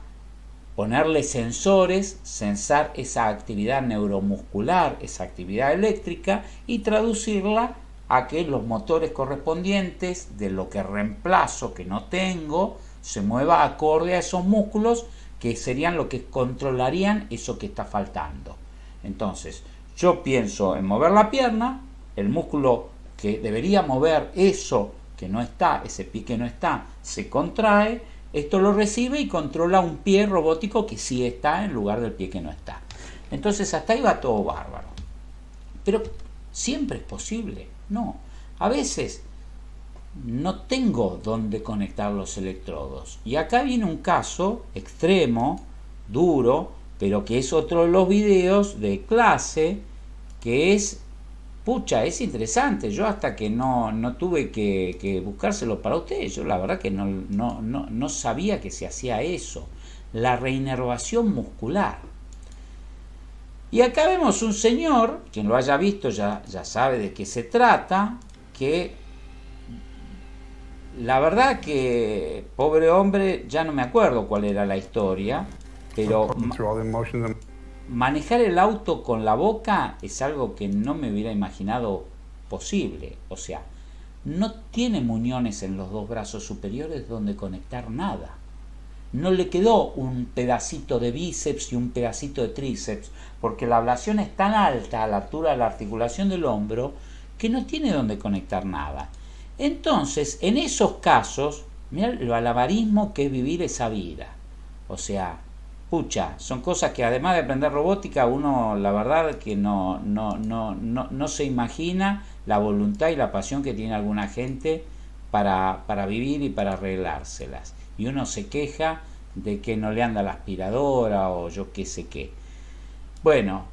ponerle sensores, sensar esa actividad neuromuscular, esa actividad eléctrica y traducirla a que los motores correspondientes de lo que reemplazo, que no tengo, se mueva acorde a esos músculos que serían lo que controlarían eso que está faltando. Entonces, yo pienso en mover la pierna, el músculo que debería mover eso que no está, ese pie que no está, se contrae, esto lo recibe y controla un pie robótico que sí está en lugar del pie que no está. Entonces hasta ahí va todo bárbaro. Pero siempre es posible, no. A veces no tengo dónde conectar los electrodos. Y acá viene un caso extremo, duro, pero que es otro de los videos de clase, que es, es interesante. Yo hasta que no tuve que buscárselo para ustedes, yo la verdad que no sabía que se hacía eso. La reinervación muscular. Y acá vemos un señor, quien lo haya visto ya sabe de qué se trata, que la verdad que, pobre hombre, ya no me acuerdo cuál era la historia, pero manejar el auto con la boca es algo que no me hubiera imaginado posible. O sea, no tiene muñones en los dos brazos superiores donde conectar nada. No le quedó un pedacito de bíceps y un pedacito de tríceps, porque la ablación es tan alta a la altura de la articulación del hombro que no tiene donde conectar nada. Entonces, en esos casos, mirá lo alabarismo que es vivir esa vida. O sea, son cosas que además de aprender robótica, uno la verdad que no se imagina la voluntad y la pasión que tiene alguna gente para vivir y para arreglárselas. Y uno se queja de que no le anda la aspiradora o yo qué sé qué. Bueno,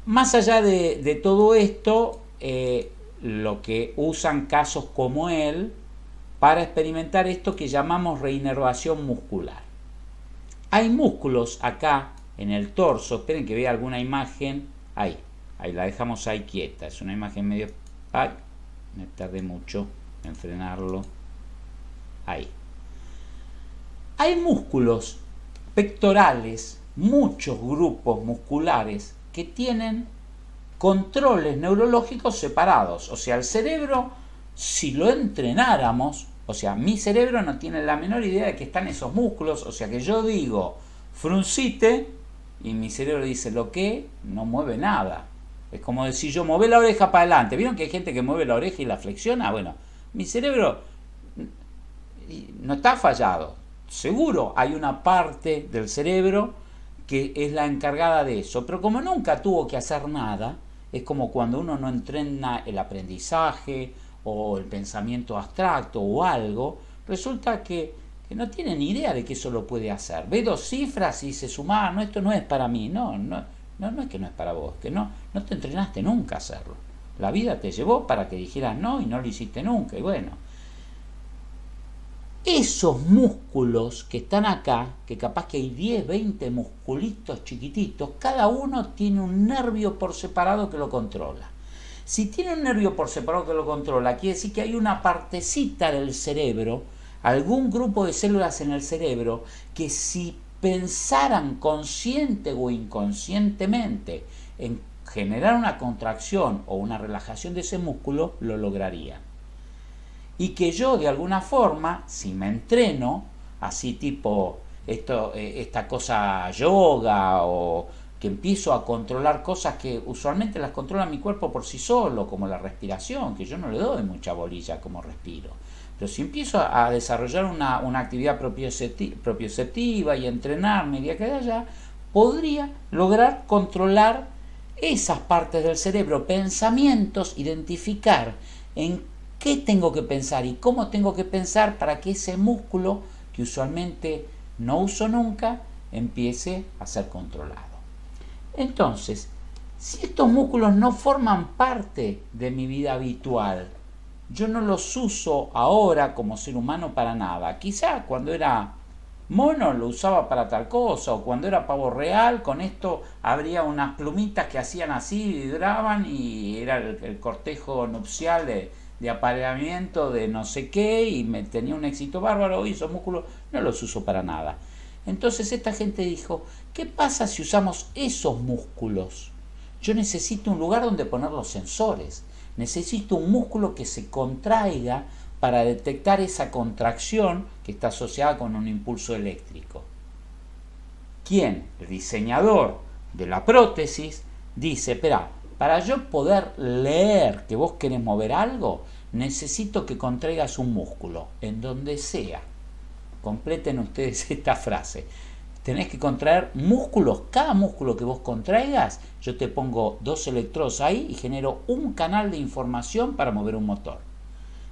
más allá de todo esto, lo que usan casos como él para experimentar esto que llamamos reinervación muscular. Hay músculos acá en el torso, esperen que vea alguna imagen, ahí la dejamos ahí quieta, es una imagen medio... Ay, me tardé mucho en frenarlo. Ahí. Hay músculos pectorales, muchos grupos musculares que tienen controles neurológicos separados. O sea, el cerebro, si lo entrenáramos, o sea, mi cerebro no tiene la menor idea de que están esos músculos, o sea que yo digo fruncite y mi cerebro dice lo que, no mueve nada. Es como decir yo mueve la oreja para adelante. ¿Vieron que hay gente que mueve la oreja y la flexiona? Bueno, mi cerebro no está fallado. Seguro hay una parte del cerebro que es la encargada de eso, pero como nunca tuvo que hacer nada, es como cuando uno no entrena el aprendizaje o el pensamiento abstracto o algo, resulta que no tiene ni idea de que eso lo puede hacer. Ve dos cifras y dice sumar, no, esto no es para mí, no es que no es para vos, que no te entrenaste nunca a hacerlo. La vida te llevó para que dijeras no y no lo hiciste nunca, y bueno. Esos músculos que están acá, que capaz que hay 10, 20 musculitos chiquititos, cada uno tiene un nervio por separado que lo controla. Si tiene un nervio por separado que lo controla, quiere decir que hay una partecita del cerebro, algún grupo de células en el cerebro, que si pensaran consciente o inconscientemente en generar una contracción o una relajación de ese músculo, lo lograrían. Y que yo de alguna forma, si me entreno, así tipo esta cosa yoga, o que empiezo a controlar cosas que usualmente las controla mi cuerpo por sí solo, como la respiración, que yo no le doy mucha bolilla como respiro. Pero si empiezo a desarrollar una actividad propioceptiva y entrenarme de acá y de allá, podría lograr controlar esas partes del cerebro, pensamientos, identificar en qué tengo que pensar y cómo tengo que pensar para que ese músculo, que usualmente no uso nunca, empiece a ser controlado. Entonces, si estos músculos no forman parte de mi vida habitual, yo no los uso ahora como ser humano para nada. Quizá cuando era mono lo usaba para tal cosa, o cuando era pavo real, con esto habría unas plumitas que hacían así, vibraban y era el cortejo nupcial de apareamiento de no sé qué, y me tenía un éxito bárbaro, y esos músculos no los uso para nada. Entonces esta gente dijo, ¿qué pasa si usamos esos músculos? Yo necesito un lugar donde poner los sensores, necesito un músculo que se contraiga para detectar esa contracción que está asociada con un impulso eléctrico. ¿Quién? El diseñador de la prótesis dice, espera, para yo poder leer que vos querés mover algo, necesito que contraigas un músculo, en donde sea. Completen ustedes esta frase. Tenés que contraer músculos. Cada músculo que vos contraigas, yo te pongo 2 electrodos ahí y genero un canal de información para mover un motor.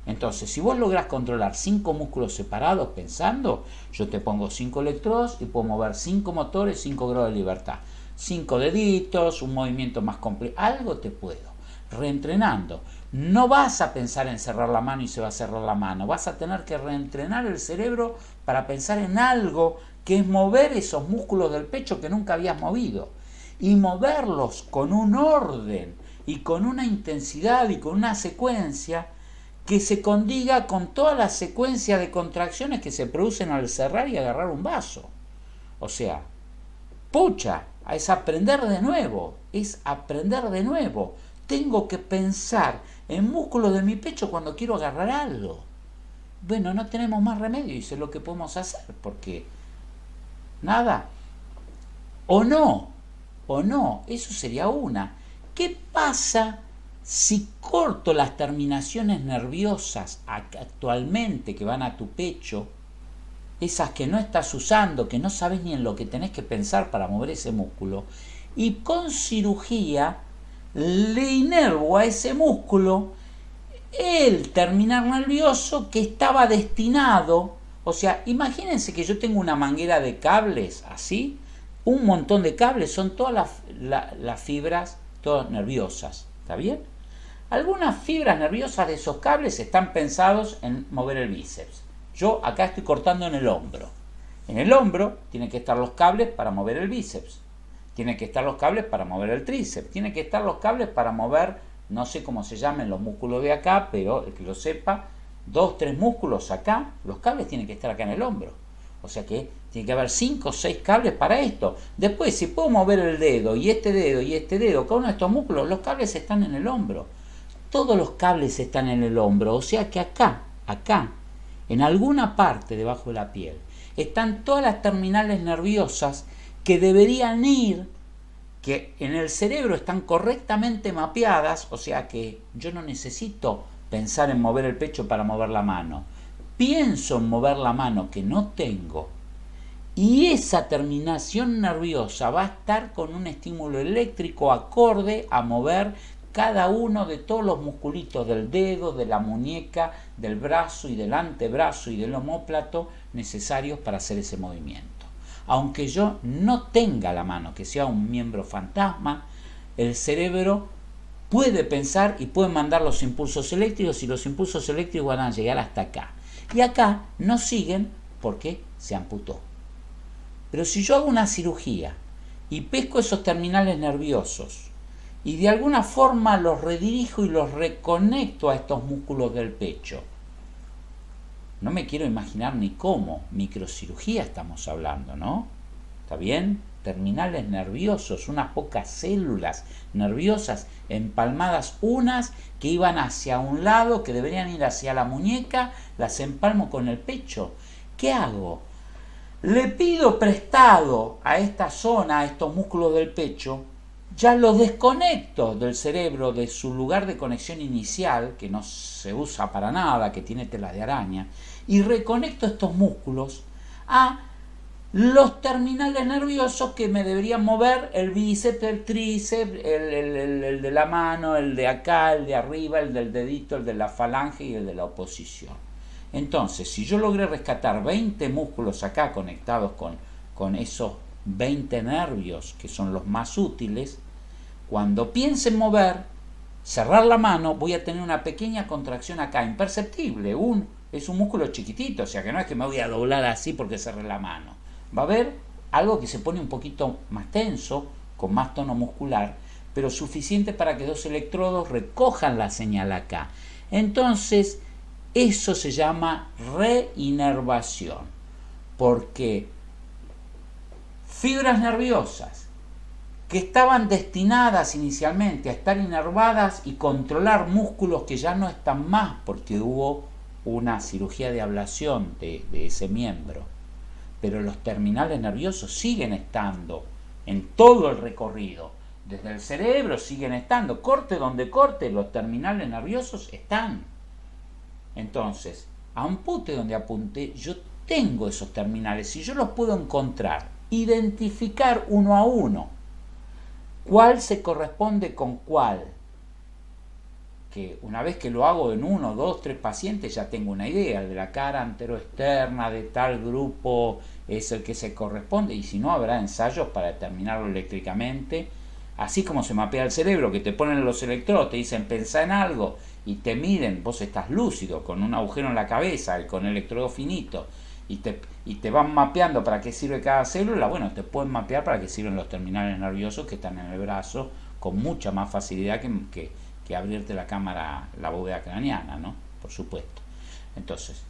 Entonces, si vos lográs controlar 5 músculos separados pensando, yo te pongo 5 electrodos y puedo mover 5 motores, 5 grados de libertad. 5 deditos, un movimiento más complejo, algo te puedo, reentrenando. No vas a pensar en cerrar la mano y se va a cerrar la mano, vas a tener que reentrenar el cerebro para pensar en algo que es mover esos músculos del pecho que nunca habías movido, y moverlos con un orden y con una intensidad y con una secuencia que se condiga con toda la secuencia de contracciones que se producen al cerrar y agarrar un vaso. O sea, pucha, es aprender de nuevo, Tengo que pensar en músculos de mi pecho cuando quiero agarrar algo. Bueno, no tenemos más remedio y eso es lo que podemos hacer, porque nada, o no, eso sería una. ¿Qué pasa si corto las terminaciones nerviosas actualmente que van a tu pecho, esas que no estás usando, que no sabes ni en lo que tenés que pensar para mover ese músculo, y con cirugía le inervo a ese músculo el terminal nervioso que estaba destinado O sea, imagínense que yo tengo una manguera de cables así, un montón de cables, son todas las fibras, todas nerviosas, ¿está bien? Algunas fibras nerviosas de esos cables están pensados en mover el bíceps. Yo acá estoy cortando en el hombro. En el hombro tienen que estar los cables para mover el bíceps. Tienen que estar los cables para mover el tríceps. Tienen que estar los cables para mover, no sé cómo se llaman los músculos de acá, pero el que lo sepa, 2, 3 músculos acá, los cables tienen que estar acá en el hombro. O sea que tiene que haber 5 o 6 cables para esto. Después, si puedo mover el dedo y este dedo y este dedo, cada uno de estos músculos, los cables están en el hombro. Todos los cables están en el hombro. O sea que acá, en alguna parte debajo de la piel, están todas las terminales nerviosas que deberían ir, que en el cerebro están correctamente mapeadas, o sea que yo no necesito pensar en mover el pecho para mover la mano. Pienso en mover la mano que no tengo, y esa terminación nerviosa va a estar con un estímulo eléctrico acorde a mover cada uno de todos los musculitos del dedo, de la muñeca, del brazo y del antebrazo y del omóplato necesarios para hacer ese movimiento. Aunque yo no tenga la mano, que sea un miembro fantasma, el cerebro puede pensar y puede mandar los impulsos eléctricos, y los impulsos eléctricos van a llegar hasta acá. Y acá no siguen porque se amputó. Pero si yo hago una cirugía y pesco esos terminales nerviosos y de alguna forma los redirijo y los reconecto a estos músculos del pecho, no me quiero imaginar ni cómo, microcirugía estamos hablando, ¿no? ¿Está bien? Terminales nerviosos, unas pocas células nerviosas empalmadas, unas que iban hacia un lado, que deberían ir hacia la muñeca, las empalmo con el pecho. ¿Qué hago? Le pido prestado a esta zona, a estos músculos del pecho, ya los desconecto del cerebro de su lugar de conexión inicial, que no se usa para nada, que tiene telas de araña, y reconecto estos músculos a los terminales nerviosos que me deberían mover el bíceps, el tríceps, el de la mano, el de acá, el de arriba, el del dedito, el de la falange y el de la oposición. Entonces, si yo logré rescatar 20 músculos acá conectados con esos 20 nervios, que son los más útiles, cuando piense en mover, cerrar la mano, voy a tener una pequeña contracción acá, imperceptible. Es un músculo chiquitito, o sea que no es que me voy a doblar así porque cerré la mano. Va a haber algo que se pone un poquito más tenso, con más tono muscular, pero suficiente para que 2 electrodos recojan la señal acá. Entonces, eso se llama reinervación, porque fibras nerviosas que estaban destinadas inicialmente a estar inervadas y controlar músculos que ya no están más porque hubo una cirugía de ablación de ese miembro, pero los terminales nerviosos siguen estando en todo el recorrido, desde el cerebro siguen estando, corte donde corte, los terminales nerviosos están. Entonces, ampute donde apunte, yo tengo esos terminales y yo los puedo encontrar, identificar uno a uno cuál se corresponde con cuál, que una vez que lo hago en 1, 2, 3 pacientes ya tengo una idea. El de la cara anteroexterna de tal grupo es el que se corresponde, y si no habrá ensayos para determinarlo eléctricamente, así como se mapea el cerebro, que te ponen los electrodos, te dicen pensá en algo y te miden, vos estás lúcido con un agujero en la cabeza y con electrodo finito y te van mapeando para qué sirve cada célula. Bueno, te pueden mapear para qué sirven los terminales nerviosos que están en el brazo con mucha más facilidad que abrirte la cámara, la bóveda craneana, ¿no? Por supuesto. Entonces,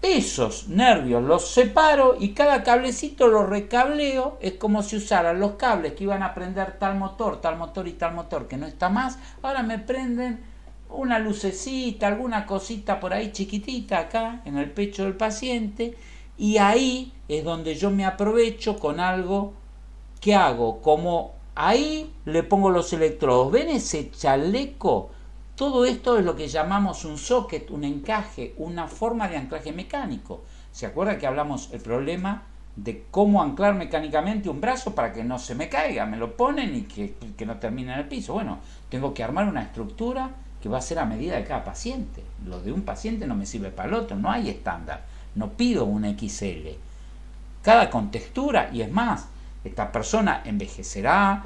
esos nervios los separo y cada cablecito lo recableo. Es como si usaran los cables que iban a prender tal motor y tal motor que no está más. Ahora me prenden una lucecita, alguna cosita por ahí chiquitita acá en el pecho del paciente, y ahí es donde yo me aprovecho con algo que hago, como ahí le pongo los electrodos. ¿Ven ese chaleco? Todo esto es lo que llamamos un socket, un encaje, una forma de anclaje mecánico. ¿Se acuerdan que hablamos el problema de cómo anclar mecánicamente un brazo para que no se me caiga? Me lo ponen y que no termine en el piso. Bueno, tengo que armar una estructura que va a ser a medida de cada paciente. Lo de un paciente no me sirve para el otro, no hay estándar. no pido un XL. Cada contextura, y es más, esta persona envejecerá,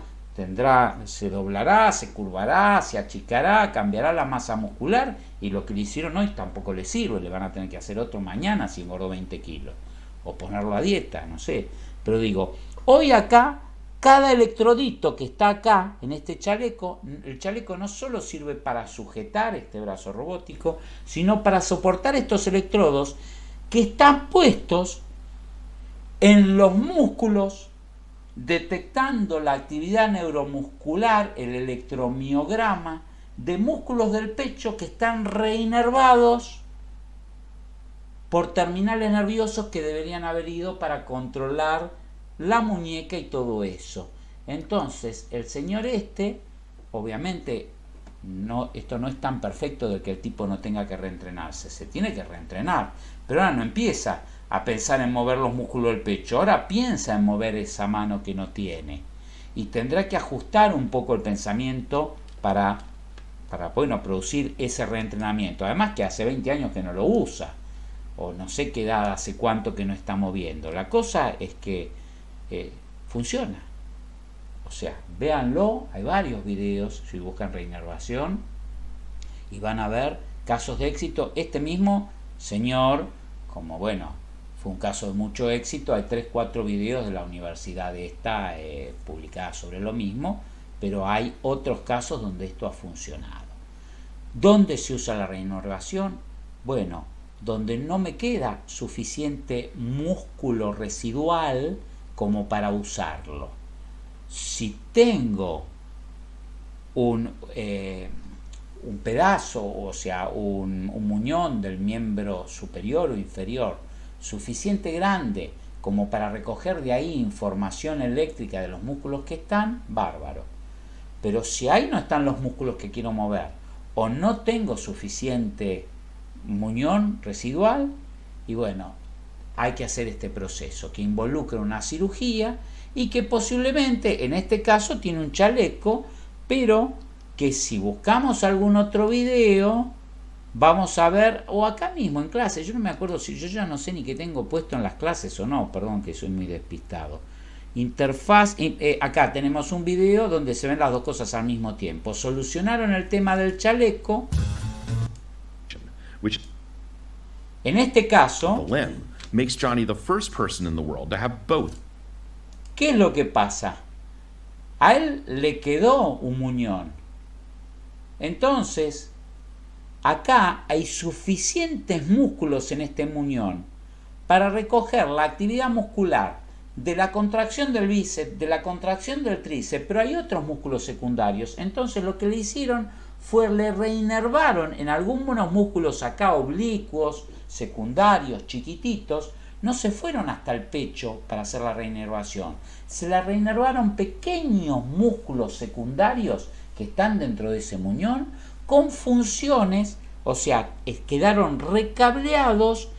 se doblará, se curvará, se achicará, cambiará la masa muscular, y lo que le hicieron hoy tampoco le sirve, le van a tener que hacer otro mañana si engordó 20 kilos, o ponerlo a dieta, no sé. Pero digo, hoy acá, cada electrodito que está acá, en este chaleco, el chaleco no solo sirve para sujetar este brazo robótico, sino para soportar estos electrodos que están puestos en los músculos, detectando la actividad neuromuscular, el electromiograma, de músculos del pecho que están reinervados por terminales nerviosos que deberían haber ido para controlar la muñeca y todo eso. Entonces, el señor obviamente, esto no es tan perfecto de que el tipo no tenga que reentrenarse, se tiene que reentrenar, pero ahora no empieza a pensar en mover los músculos del pecho, ahora piensa en mover esa mano que no tiene, y tendrá que ajustar un poco el pensamiento para producir ese reentrenamiento. Además que hace 20 años que no lo usa, o no sé qué edad, hace cuánto que no está moviendo. La cosa es que funciona. O sea, véanlo, hay varios videos si buscan reinervación y van a ver casos de éxito. Este mismo señor, como bueno, fue un caso de mucho éxito, hay 3-4 videos de la universidad publicadas sobre lo mismo, pero hay otros casos donde esto ha funcionado. ¿Dónde se usa la reinervación? Bueno, donde no me queda suficiente músculo residual como para usarlo. Si tengo un pedazo, o sea, un muñón del miembro superior o inferior suficiente grande como para recoger de ahí información eléctrica de los músculos que están, bárbaro. Pero si ahí no están los músculos que quiero mover, o no tengo suficiente muñón residual, y bueno, hay que hacer este proceso que involucra una cirugía y que posiblemente en este caso tiene un chaleco, pero que si buscamos algún otro video vamos a ver, o acá mismo en clase, yo no me acuerdo si yo ya no sé ni qué tengo puesto en las clases o no, perdón que soy muy despistado. Interfaz, acá tenemos un video donde se ven las dos cosas al mismo tiempo. Solucionaron el tema del chaleco. En este caso, makes Johnny the first person in the world to have both. ¿Qué es lo que pasa? A él le quedó un muñón. Entonces, acá hay suficientes músculos en este muñón para recoger la actividad muscular de la contracción del bíceps, de la contracción del tríceps, pero hay otros músculos secundarios. Entonces lo que le hicieron fue le reinervaron en algunos músculos acá oblicuos, secundarios, chiquititos, no se fueron hasta el pecho para hacer la reinervación. Se la reinervaron pequeños músculos secundarios que están dentro de ese muñón con funciones, o sea, quedaron recableados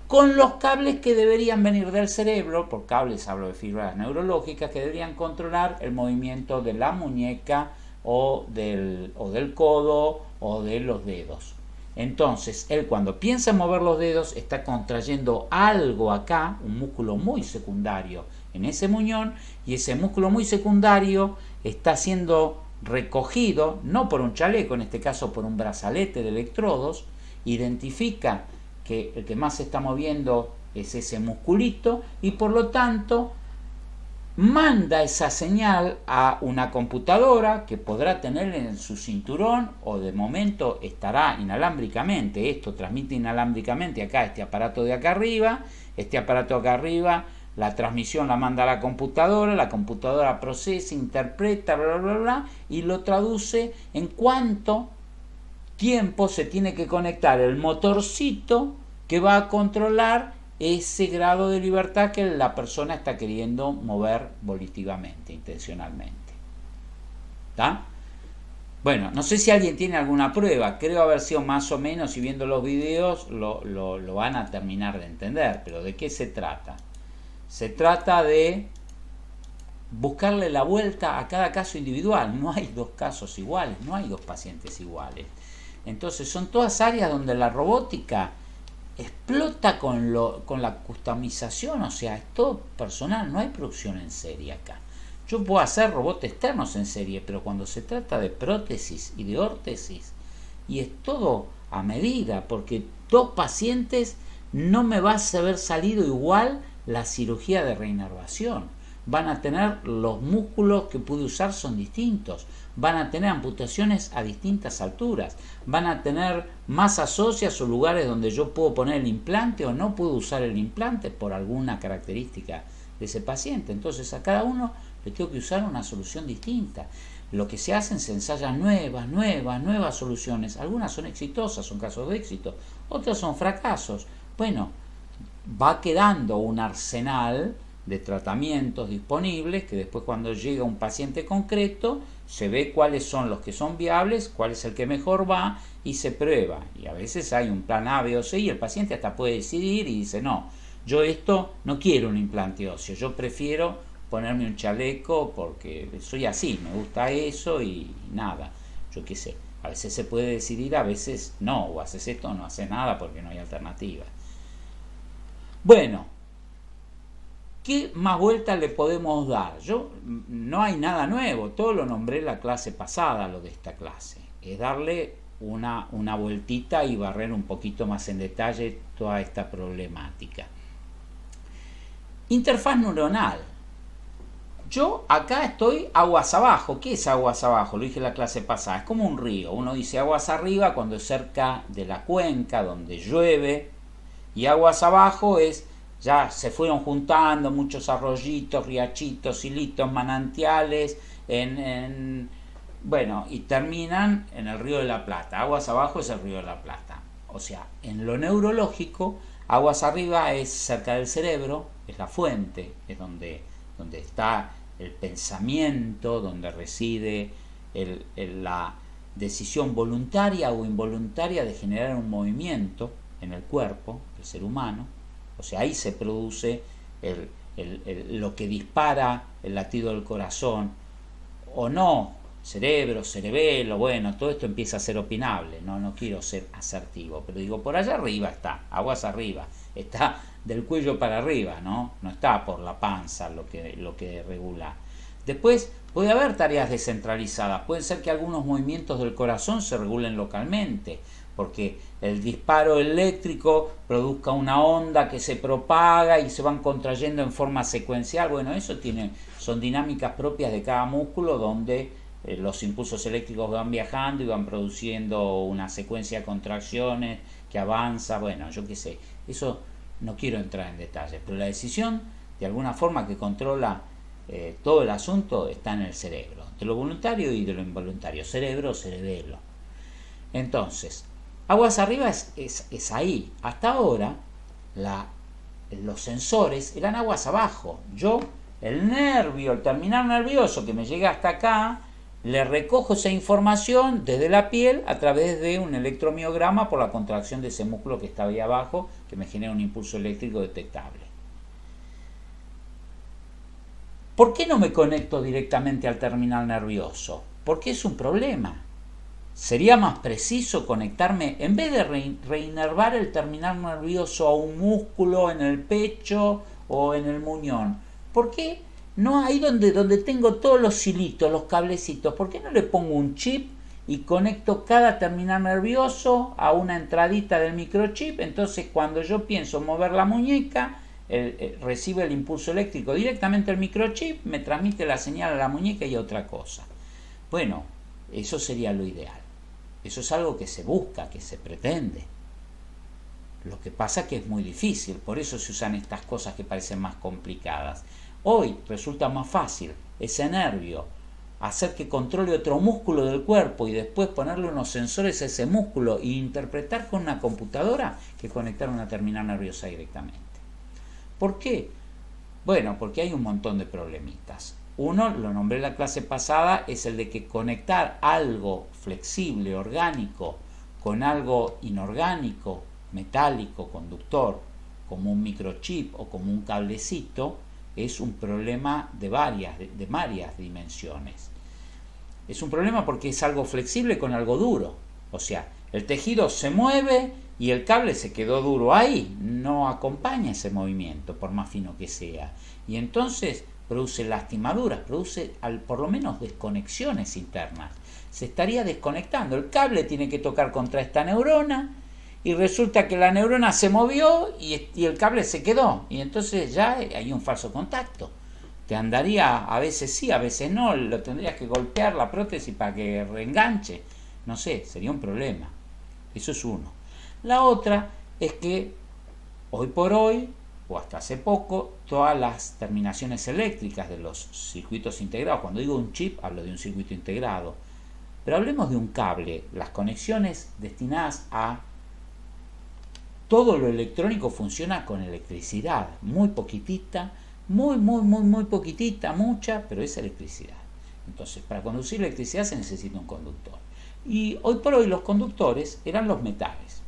con los cables que deberían venir del cerebro, por cables hablo de fibras neurológicas, que deberían controlar el movimiento de la muñeca o del codo o de los dedos. Entonces, él cuando piensa en mover los dedos está contrayendo algo acá, un músculo muy secundario en ese muñón, y ese músculo muy secundario está siendo recogido, no por un chaleco, en este caso por un brazalete de electrodos, identifica que el que más se está moviendo es ese musculito y por lo tanto manda esa señal a una computadora que podrá tener en su cinturón o de momento estará inalámbricamente. Esto transmite inalámbricamente acá este aparato de acá arriba, la transmisión la manda a la computadora procesa, interpreta, bla, bla, bla, y lo traduce en cuánto tiempo se tiene que conectar el motorcito que va a controlar ese grado de libertad que la persona está queriendo mover volitivamente, intencionalmente. ¿Está? Bueno, no sé si alguien tiene alguna prueba, creo haber sido más o menos, y viendo los videos lo van a terminar de entender, pero ¿de qué se trata? Se trata de buscarle la vuelta a cada caso individual. No hay dos casos iguales, no hay dos pacientes iguales. Entonces son todas áreas donde la robótica explota con la customización, o sea, es todo personal, no hay producción en serie acá. Yo puedo hacer robots externos en serie, pero cuando se trata de prótesis y de órtesis, y es todo a medida, porque 2 pacientes no me va a haber salido igual la cirugía de reinervación. Van a tener los músculos que pude usar son distintos, van a tener amputaciones a distintas alturas, van a tener masas óseas o lugares donde yo puedo poner el implante o no puedo usar el implante por alguna característica de ese paciente. Entonces a cada uno le tengo que usar una solución distinta. Lo que se hacen, se ensayan nuevas soluciones. Algunas son exitosas, son casos de éxito, otras son fracasos. Bueno, va quedando un arsenal de tratamientos disponibles que después, cuando llega un paciente concreto, se ve cuáles son los que son viables, cuál es el que mejor va y se prueba. Y a veces hay un plan A, B o C y el paciente hasta puede decidir y dice: no, yo esto no quiero un implante óseo, yo prefiero ponerme un chaleco porque soy así, me gusta eso y nada, yo qué sé. A veces se puede decidir, a veces no, o haces esto o no haces nada porque no hay alternativa. Bueno, ¿qué más vueltas le podemos dar? No hay nada nuevo, todo lo nombré en la clase pasada, lo de esta clase. Es darle una vueltita y barrer un poquito más en detalle toda esta problemática. Interfaz neuronal. Yo acá estoy aguas abajo. ¿Qué es aguas abajo? Lo dije en la clase pasada. Es como un río. Uno dice aguas arriba cuando es cerca de la cuenca, donde llueve. Y aguas abajo es, ya se fueron juntando muchos arroyitos, riachitos, hilitos, manantiales, bueno, y terminan en el Río de la Plata. Aguas abajo es el Río de la Plata. O sea, en lo neurológico, aguas arriba es cerca del cerebro, es la fuente, es donde está el pensamiento, donde reside la decisión voluntaria o involuntaria de generar un movimiento en el cuerpo del ser humano. O sea, ahí se produce lo que dispara el latido del corazón o no, cerebro, cerebelo, bueno, todo esto empieza a ser opinable, no quiero ser asertivo, pero digo, por allá arriba está, aguas arriba, está del cuello para arriba, no está por la panza lo que regula. Después puede haber tareas descentralizadas, puede ser que algunos movimientos del corazón se regulen localmente, porque el disparo eléctrico produzca una onda que se propaga y se van contrayendo en forma secuencial. Bueno, eso son dinámicas propias de cada músculo, donde los impulsos eléctricos van viajando y van produciendo una secuencia de contracciones que avanza. Bueno, yo qué sé, eso no quiero entrar en detalles, pero la decisión, de alguna forma, que controla todo el asunto está en el cerebro, de lo voluntario y de lo involuntario, cerebro, cerebelo. Entonces, aguas arriba es ahí. Hasta ahora los sensores eran aguas abajo. El nervio, el terminal nervioso que me llega hasta acá, le recojo esa información desde la piel a través de un electromiograma por la contracción de ese músculo que está ahí abajo, que me genera un impulso eléctrico detectable. ¿Por qué no me conecto directamente al terminal nervioso? Porque es un problema. Sería más preciso conectarme, en vez de reinervar el terminal nervioso a un músculo en el pecho o en el muñón. ¿Por qué no ahí donde tengo todos los hilitos, los cablecitos? ¿Por qué no le pongo un chip y conecto cada terminal nervioso a una entradita del microchip? Entonces, cuando yo pienso mover la muñeca, recibe el impulso eléctrico directamente el microchip, me transmite la señal a la muñeca y a otra cosa. Bueno, eso sería lo ideal. Eso es algo que se busca, que se pretende. Lo que pasa es que es muy difícil, por eso se usan estas cosas que parecen más complicadas. Hoy resulta más fácil ese nervio hacer que controle otro músculo del cuerpo y después ponerle unos sensores a ese músculo e interpretar con una computadora que conectar una terminal nerviosa directamente. ¿Por qué? Bueno, porque hay un montón de problemitas. Uno, lo nombré en la clase pasada, es el de que conectar algo flexible, orgánico, con algo inorgánico, metálico, conductor, como un microchip o como un cablecito, es un problema de varias dimensiones. Es un problema porque es algo flexible con algo duro. O sea, el tejido se mueve y el cable se quedó duro ahí, no acompaña ese movimiento, por más fino que sea. Y entonces produce lastimaduras, produce por lo menos desconexiones internas. Se estaría desconectando. El cable tiene que tocar contra esta neurona y resulta que la neurona se movió y el cable se quedó. Y entonces ya hay un falso contacto. Te andaría, a veces sí, a veces no, lo tendrías que golpear la prótesis para que reenganche. No sé, sería un problema. Eso es uno. La otra es que hoy por hoy, o hasta hace poco, todas las terminaciones eléctricas de los circuitos integrados, cuando digo un chip, hablo de un circuito integrado, pero hablemos de un cable, las conexiones destinadas a todo lo electrónico funciona con electricidad, muy poquitita, muy poquitita, mucha, pero es electricidad. Entonces, para conducir electricidad se necesita un conductor. Y hoy por hoy los conductores eran los metales.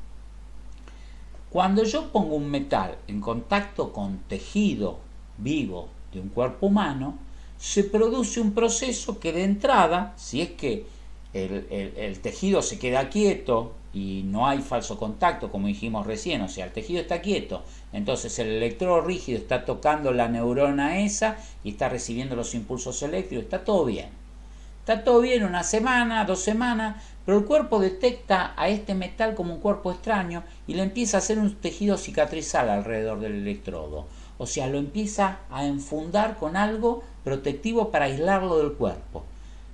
Cuando yo pongo un metal en contacto con tejido vivo de un cuerpo humano, se produce un proceso que de entrada, si es que el tejido se queda quieto y no hay falso contacto, como dijimos recién, o sea, el tejido está quieto, entonces el electrodo rígido está tocando la neurona esa y está recibiendo los impulsos eléctricos, está todo bien. Está todo bien una semana, 2 semanas, pero el cuerpo detecta a este metal como un cuerpo extraño y le empieza a hacer un tejido cicatrizal alrededor del electrodo. O sea, lo empieza a enfundar con algo protectivo para aislarlo del cuerpo.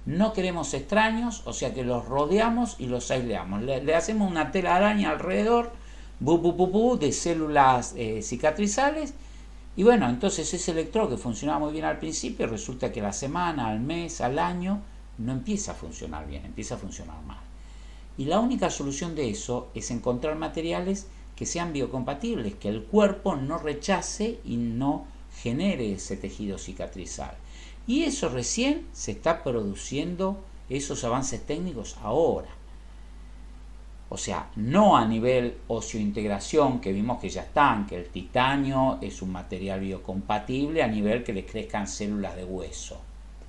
No queremos extraños, o sea que los rodeamos y los aislamos. Le hacemos una tela araña alrededor de células cicatrizales. Y bueno, entonces ese electrodo que funcionaba muy bien al principio, resulta que a la semana, al mes, al año, no empieza a funcionar bien, empieza a funcionar mal. Y la única solución de eso es encontrar materiales que sean biocompatibles, que el cuerpo no rechace y no genere ese tejido cicatrizal. Y eso recién se está produciendo, esos avances técnicos ahora. O sea, no a nivel oseointegración, que vimos que ya están, que el titanio es un material biocompatible a nivel que le crezcan células de hueso.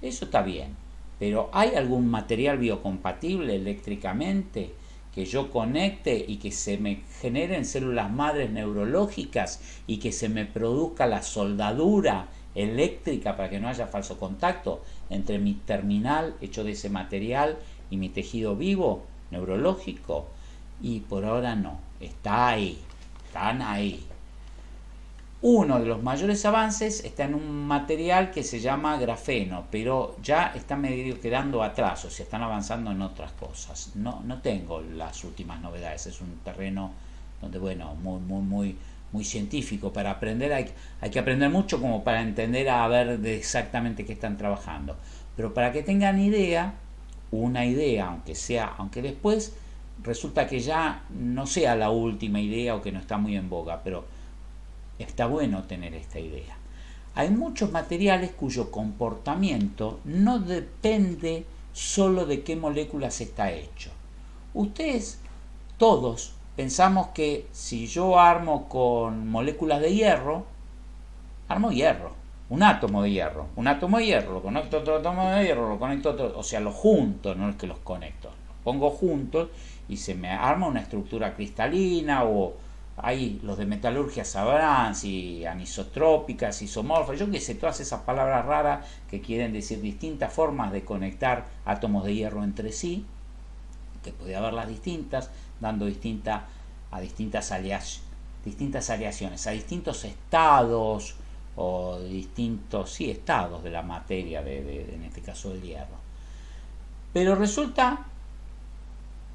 Eso está bien, pero ¿hay algún material biocompatible eléctricamente que yo conecte y que se me generen células madres neurológicas y que se me produzca la soldadura eléctrica para que no haya falso contacto entre mi terminal hecho de ese material y mi tejido vivo neurológico? Y por ahora no, están ahí. Uno de los mayores avances está en un material que se llama grafeno, pero ya está medio quedando atrás, o sea, están avanzando en otras cosas. No tengo las últimas novedades, es un terreno donde, bueno, muy científico. Para aprender hay que aprender mucho como para entender a ver de exactamente qué están trabajando. Pero para que tengan una idea, aunque después resulta que ya no sea la última idea o que no está muy en boga, pero está bueno tener esta idea. Hay muchos materiales cuyo comportamiento no depende solo de qué moléculas está hecho. Ustedes todos pensamos que si yo armo con moléculas de hierro, armo hierro, un átomo de hierro, lo conecto a otro átomo de hierro, lo conecto a otro, o sea, los junto, no es que los conecto, los pongo juntos y se me arma una estructura cristalina, o ahí los de metalurgia sabrán si anisotrópicas, isomorfas, yo qué sé, todas esas palabras raras que quieren decir distintas formas de conectar átomos de hierro entre sí, que puede haberlas distintas, dando distintas aleaciones, a distintos estados o distintos estados de la materia, en este caso del hierro. Pero resulta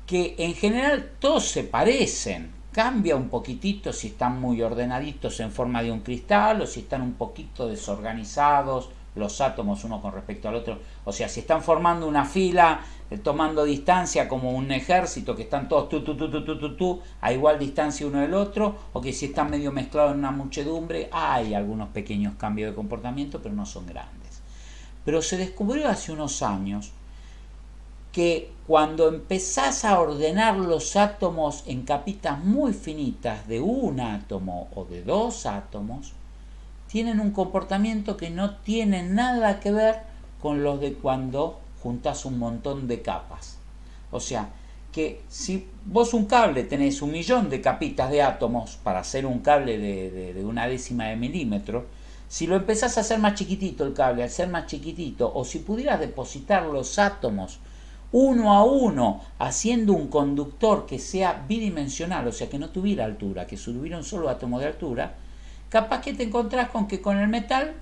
que en general todos se parecen. Cambia un poquitito si están muy ordenaditos en forma de un cristal o si están un poquito desorganizados los átomos uno con respecto al otro. O sea, si están formando una fila, tomando distancia como un ejército, que están todos a igual distancia uno del otro, o que si están medio mezclados en una muchedumbre, hay algunos pequeños cambios de comportamiento, pero no son grandes. Pero se descubrió hace unos años que cuando empezás a ordenar los átomos en capitas muy finitas de un átomo o de 2 átomos, tienen un comportamiento que no tiene nada que ver con los de cuando juntás un montón de capas. O sea, que si vos un cable tenés 1.000.000 de capitas de átomos para hacer un cable de una décima de milímetro, si lo empezás a hacer más chiquitito el cable, al ser más chiquitito, o si pudieras depositar los átomos uno a uno, haciendo un conductor que sea bidimensional, o sea que no tuviera altura, que tuviera un solo átomo de altura, capaz que te encontrás con que con el metal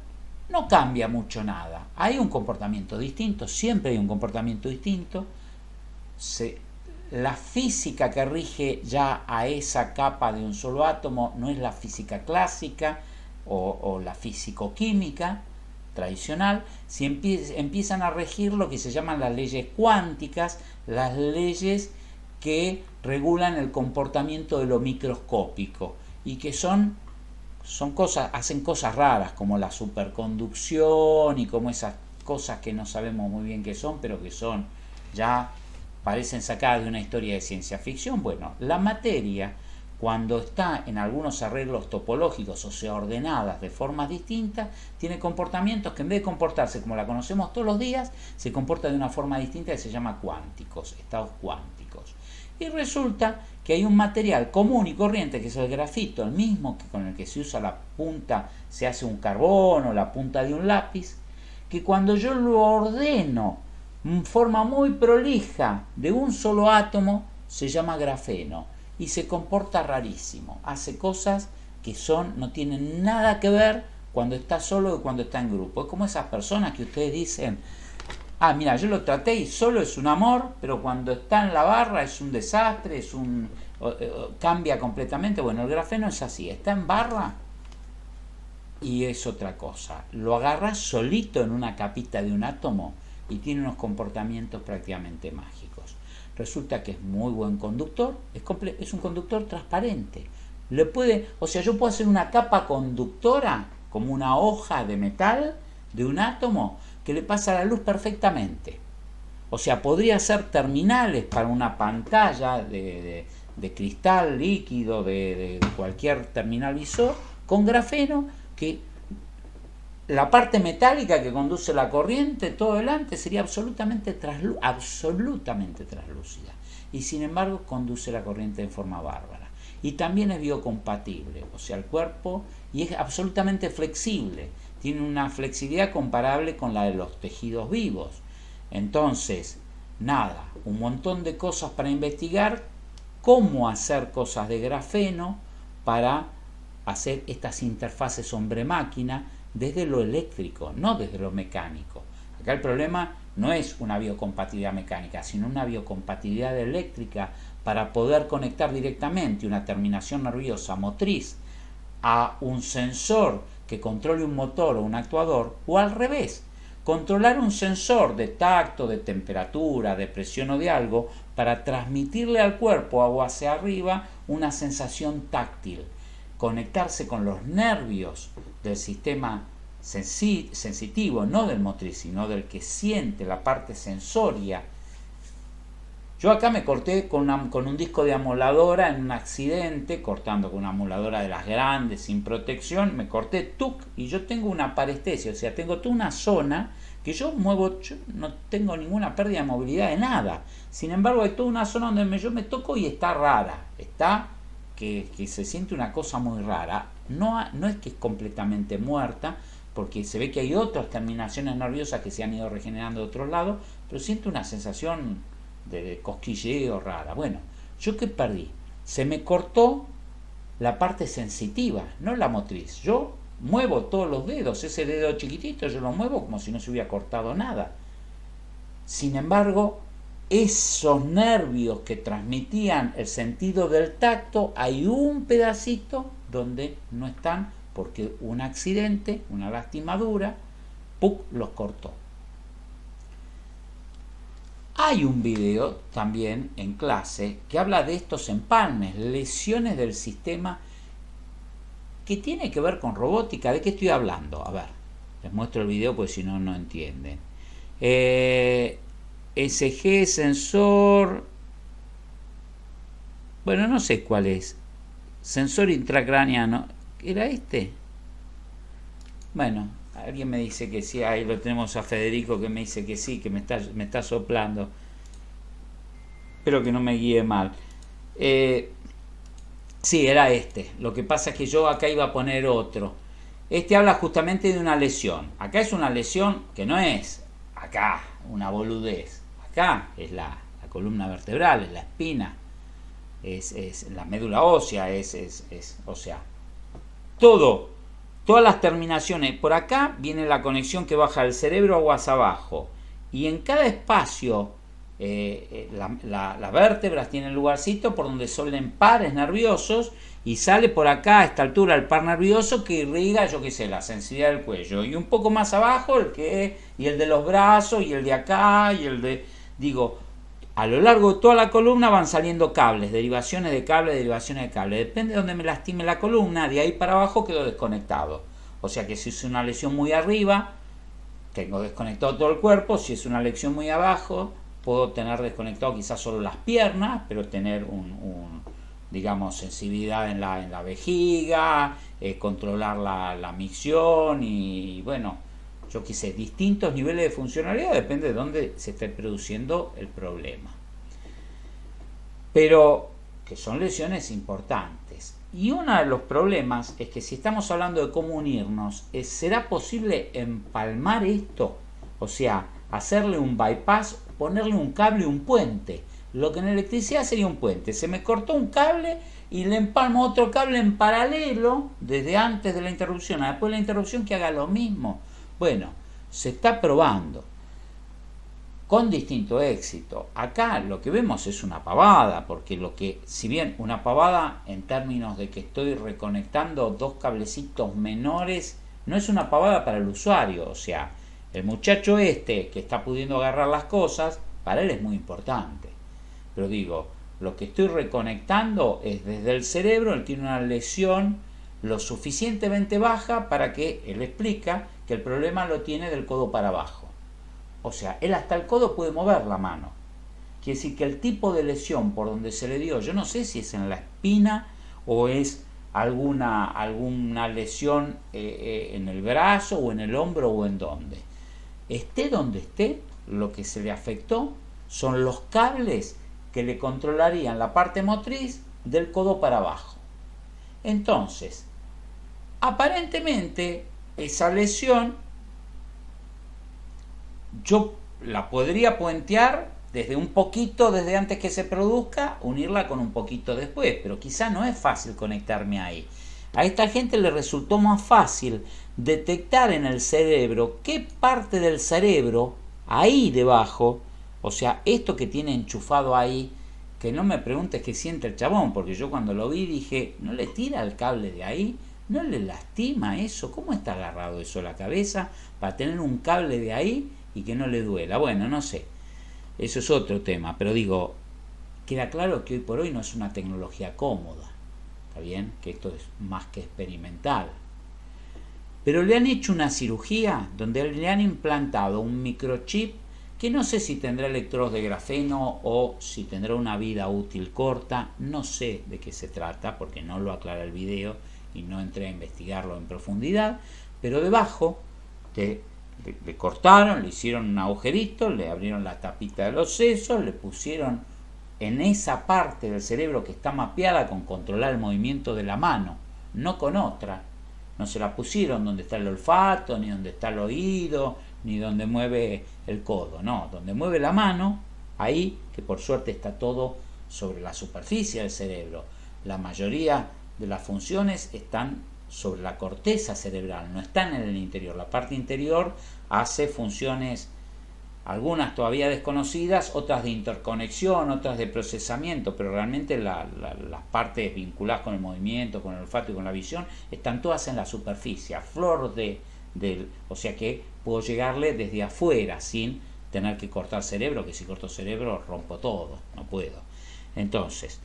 no cambia mucho nada. Hay un comportamiento distinto, siempre hay un comportamiento distinto. La física que rige ya a esa capa de un solo átomo no es la física clásica o la físico-química tradicional, si empiezan a regir lo que se llaman las leyes cuánticas, las leyes que regulan el comportamiento de lo microscópico y que son cosas, hacen cosas raras como la superconducción y como esas cosas que no sabemos muy bien qué son, pero que son ya parecen sacadas de una historia de ciencia ficción. Bueno, la materia, cuando está en algunos arreglos topológicos, o sea, ordenadas de formas distintas, tiene comportamientos que en vez de comportarse como la conocemos todos los días, se comporta de una forma distinta que se llama cuánticos, estados cuánticos. Y resulta que hay un material común y corriente, que es el grafito, el mismo que con el que se usa la punta, se hace un carbón o la punta de un lápiz, que cuando yo lo ordeno en forma muy prolija de un solo átomo, se llama grafeno. Y se comporta rarísimo, hace cosas que no tienen nada que ver cuando está solo y cuando está en grupo. Es como esas personas que ustedes dicen, mira, yo lo traté y solo es un amor, pero cuando está en la barra es un desastre, cambia completamente. Bueno, el grafeno es así, está en barra y es otra cosa. Lo agarras solito en una capita de un átomo y tiene unos comportamientos prácticamente mágicos. Resulta que es muy buen conductor, es un conductor transparente. Yo puedo hacer una capa conductora, como una hoja de metal de un átomo, que le pasa la luz perfectamente. O sea, podría ser terminales para una pantalla de cristal líquido, de cualquier terminal visor, con grafeno, que la parte metálica que conduce la corriente, todo delante, sería absolutamente translúcida. Y sin embargo conduce la corriente en forma bárbara. Y también es biocompatible, o sea, el cuerpo, y es absolutamente flexible. Tiene una flexibilidad comparable con la de los tejidos vivos. Entonces, un montón de cosas para investigar, cómo hacer cosas de grafeno para hacer estas interfaces hombre-máquina, desde lo eléctrico, no desde lo mecánico. Acá el problema no es una biocompatibilidad mecánica, sino una biocompatibilidad eléctrica para poder conectar directamente una terminación nerviosa motriz a un sensor que controle un motor o un actuador, o al revés, controlar un sensor de tacto, de temperatura, de presión o de algo, para transmitirle al cuerpo o hacia arriba una sensación táctil, conectarse con los nervios del sistema sensitivo, no del motriz, sino del que siente la parte sensoria. Yo acá me corté con un disco de amoladora en un accidente, cortando con una amoladora de las grandes, sin protección, me corté, y yo tengo una parestesia, o sea, tengo toda una zona que yo muevo, yo no tengo ninguna pérdida de movilidad de nada. Sin embargo, hay toda una zona donde yo me toco y está rara, que se siente una cosa muy rara. No es que es completamente muerta, porque se ve que hay otras terminaciones nerviosas que se han ido regenerando de otros lados, pero siento una sensación de cosquilleo rara. Bueno, ¿yo qué perdí? Se me cortó la parte sensitiva, no la motriz. Yo muevo todos los dedos, ese dedo chiquitito yo lo muevo como si no se hubiera cortado nada. Sin embargo, esos nervios que transmitían el sentido del tacto, hay un pedacito donde no están, porque un accidente, una lastimadura, los cortó. Hay un video también en clase que habla de estos empalmes, lesiones del sistema, que tiene que ver con robótica. ¿De qué estoy hablando? A ver, les muestro el video porque si no, no entienden. SG, sensor, bueno, no sé cuál es, sensor intracraneano, ¿era este? Bueno, alguien me dice que sí, ahí lo tenemos a Federico que me dice que sí, que me está soplando. espero que no me guíe mal. Sí, era este. Lo que pasa es que yo acá iba a poner otro. Este habla justamente de una lesión. Acá es una lesión que no es acá una boludez. Acá es la columna vertebral, es la espina, es la médula ósea, o sea, todas las terminaciones. Por acá viene la conexión que baja del cerebro aguas abajo. Y en cada espacio, las vértebras tienen lugarcito por donde salen pares nerviosos y sale por acá a esta altura el par nervioso que irriga, yo qué sé, la sensibilidad del cuello. Y un poco más abajo y el de los brazos y el de acá y el de... Digo, a lo largo de toda la columna van saliendo cables, derivaciones de cable. Depende de donde me lastime la columna, de ahí para abajo quedo desconectado. O sea que si es una lesión muy arriba, tengo desconectado todo el cuerpo. Si es una lesión muy abajo, puedo tener desconectado quizás solo las piernas, pero tener digamos, sensibilidad en la vejiga, controlar la micción y bueno, yo qué sé, distintos niveles de funcionalidad, depende de dónde se esté produciendo el problema. Pero que son lesiones importantes. Y uno de los problemas es que si estamos hablando de cómo unirnos, ¿será posible empalmar esto? O sea, hacerle un bypass, ponerle un cable y un puente. Lo que en electricidad sería un puente. Se me cortó un cable y le empalmo otro cable en paralelo desde antes de la interrupción a después de la interrupción que haga lo mismo. Bueno, se está probando con distinto éxito. Acá lo que vemos es una pavada, porque si bien una pavada en términos de que estoy reconectando dos cablecitos menores, no es una pavada para el usuario. O sea, el muchacho que está pudiendo agarrar las cosas, para él es muy importante. Pero digo, lo que estoy reconectando es desde el cerebro. Él tiene una lesión lo suficientemente baja para que él explica que el problema lo tiene del codo para abajo. O sea, él hasta el codo puede mover la mano. Quiere decir que el tipo de lesión por donde se le dio, yo no sé si es en la espina o es alguna lesión en el brazo o en el hombro o en donde. Esté donde esté, lo que se le afectó son los cables que le controlarían la parte motriz del codo para abajo. Entonces, aparentemente, esa lesión yo la podría puentear desde un poquito, desde antes que se produzca, unirla con un poquito después, pero quizá no es fácil conectarme ahí. A esta gente le resultó más fácil detectar en el cerebro qué parte del cerebro, ahí debajo, o sea, esto que tiene enchufado ahí, que no me preguntes qué siente el chabón, porque yo cuando lo vi dije, ¿no le tira el cable de ahí? ¿No le lastima eso? ¿Cómo está agarrado eso a la cabeza para tener un cable de ahí y que no le duela? Bueno, no sé. Eso es otro tema, pero digo, queda claro que hoy por hoy no es una tecnología cómoda. ¿Está bien? Que esto es más que experimental. Pero le han hecho una cirugía donde le han implantado un microchip que no sé si tendrá electrodos de grafeno o si tendrá una vida útil corta. No sé de qué se trata porque no lo aclara el video y no entré a investigarlo en profundidad, pero debajo le cortaron, le hicieron un agujerito, le abrieron la tapita de los sesos, le pusieron en esa parte del cerebro que está mapeada con controlar el movimiento de la mano, no con otra. No se la pusieron donde está el olfato, ni donde está el oído, ni donde mueve el codo, no, donde mueve la mano, ahí, que por suerte está todo sobre la superficie del cerebro. La mayoría de las funciones están sobre la corteza cerebral, no están en el interior. La parte interior hace funciones, algunas todavía desconocidas, otras de interconexión, otras de procesamiento, pero realmente las partes vinculadas con el movimiento, con el olfato y con la visión, están todas en la superficie, a flor o sea que puedo llegarle desde afuera sin tener que cortar cerebro, que si corto cerebro rompo todo, no puedo. Entonces,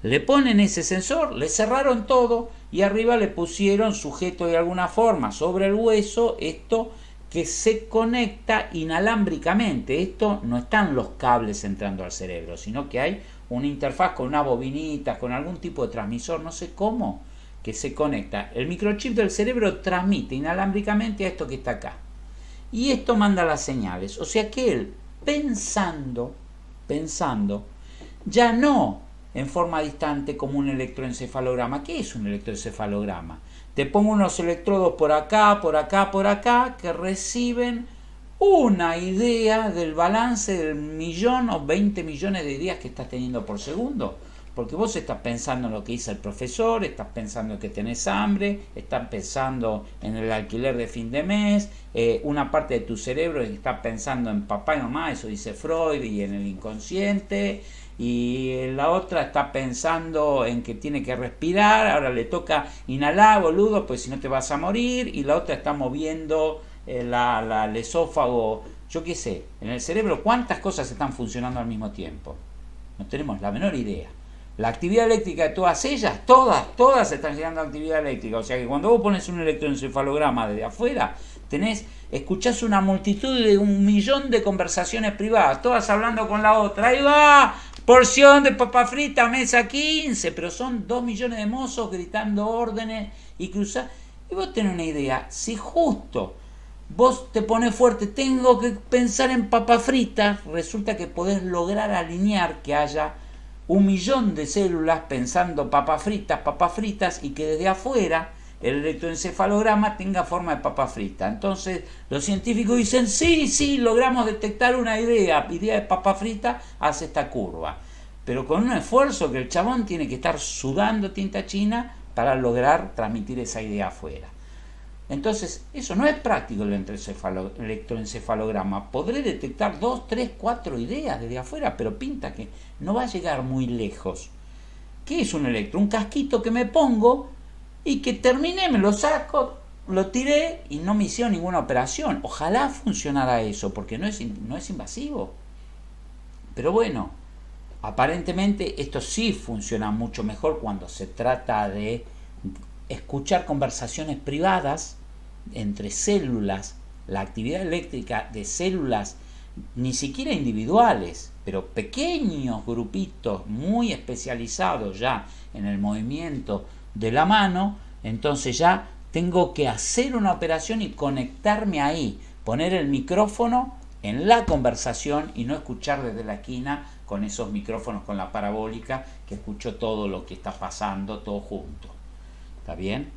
le ponen ese sensor, le cerraron todo y arriba le pusieron sujeto de alguna forma sobre el hueso esto que se conecta inalámbricamente. Esto no están los cables entrando al cerebro, sino que hay una interfaz con una bobinita, con algún tipo de transmisor, no sé cómo, que se conecta. El microchip del cerebro transmite inalámbricamente a esto que está acá. Y esto manda las señales. O sea que él, pensando ya no en forma distante como un electroencefalograma. ¿Qué es un electroencefalograma? Te pongo unos electrodos por acá, por acá, por acá, que reciben una idea del balance del 1.000.000 o 20 millones de ideas que estás teniendo por segundo. Porque vos estás pensando en lo que dice el profesor, estás pensando que tenés hambre, estás pensando en el alquiler de fin de mes, una parte de tu cerebro está pensando en papá y mamá, eso dice Freud, y en el inconsciente, y la otra está pensando en que tiene que respirar, ahora le toca inhalar, boludo, pues si no te vas a morir, y la otra está moviendo el esófago, yo qué sé, en el cerebro cuántas cosas están funcionando al mismo tiempo. No tenemos la menor idea. La actividad eléctrica de todas ellas, todas están generando actividad eléctrica. O sea que cuando vos pones un electroencefalograma desde afuera, escuchás una multitud de 1.000.000 de conversaciones privadas, todas hablando con la otra. Ahí va, porción de papa frita, mesa 15, pero son 2 millones de mozos gritando órdenes y cruzar. Y vos tenés una idea, si justo vos te pones fuerte, tengo que pensar en papa frita, resulta que podés lograr alinear que haya 1.000.000 de células pensando papas fritas, y que desde afuera el electroencefalograma tenga forma de papa frita. Entonces los científicos dicen, sí, logramos detectar una idea de papa frita, hace esta curva. Pero con un esfuerzo que el chabón tiene que estar sudando tinta china para lograr transmitir esa idea afuera. Entonces, eso no es práctico el electroencefalograma. Podré detectar 2, 3, 4 ideas desde afuera, pero pinta que no va a llegar muy lejos. ¿Qué es un electro? Un casquito que me pongo y que terminé, me lo saco, lo tiré y no me hicieron ninguna operación. Ojalá funcionara eso, porque no es invasivo. Pero bueno, aparentemente esto sí funciona mucho mejor cuando se trata de escuchar conversaciones privadas entre células, la actividad eléctrica de células ni siquiera individuales, pero pequeños grupitos muy especializados ya en el movimiento de la mano. Entonces ya tengo que hacer una operación y conectarme ahí, poner el micrófono en la conversación y no escuchar desde la esquina con esos micrófonos con la parabólica, que escucho todo lo que está pasando todo junto. ¿Está bien?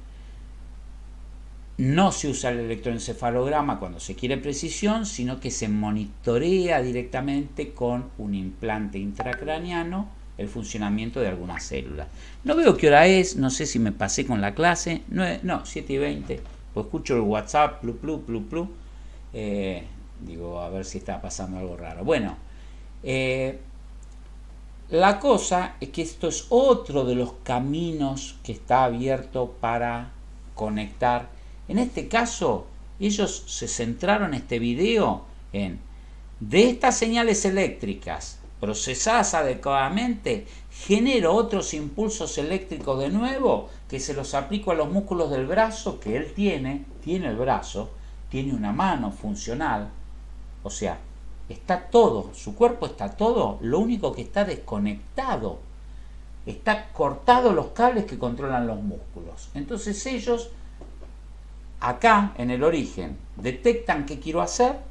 No se usa el electroencefalograma cuando se quiere precisión, sino que se monitorea directamente con un implante intracraniano el funcionamiento de algunas células. No veo qué hora es, no sé si me pasé con la clase. No, 7:20. Pues escucho el WhatsApp, plu. Digo, a ver si está pasando algo raro. Bueno, la cosa es que esto es otro de los caminos que está abierto para conectar. En este caso, ellos se centraron en este video en, de estas señales eléctricas procesadas adecuadamente, genero otros impulsos eléctricos de nuevo, que se los aplico a los músculos del brazo, que él tiene el brazo, tiene una mano funcional, o sea, está todo, su cuerpo está todo, lo único que está desconectado, está cortado los cables que controlan los músculos. Entonces ellos, acá en el origen, detectan qué quiero hacer,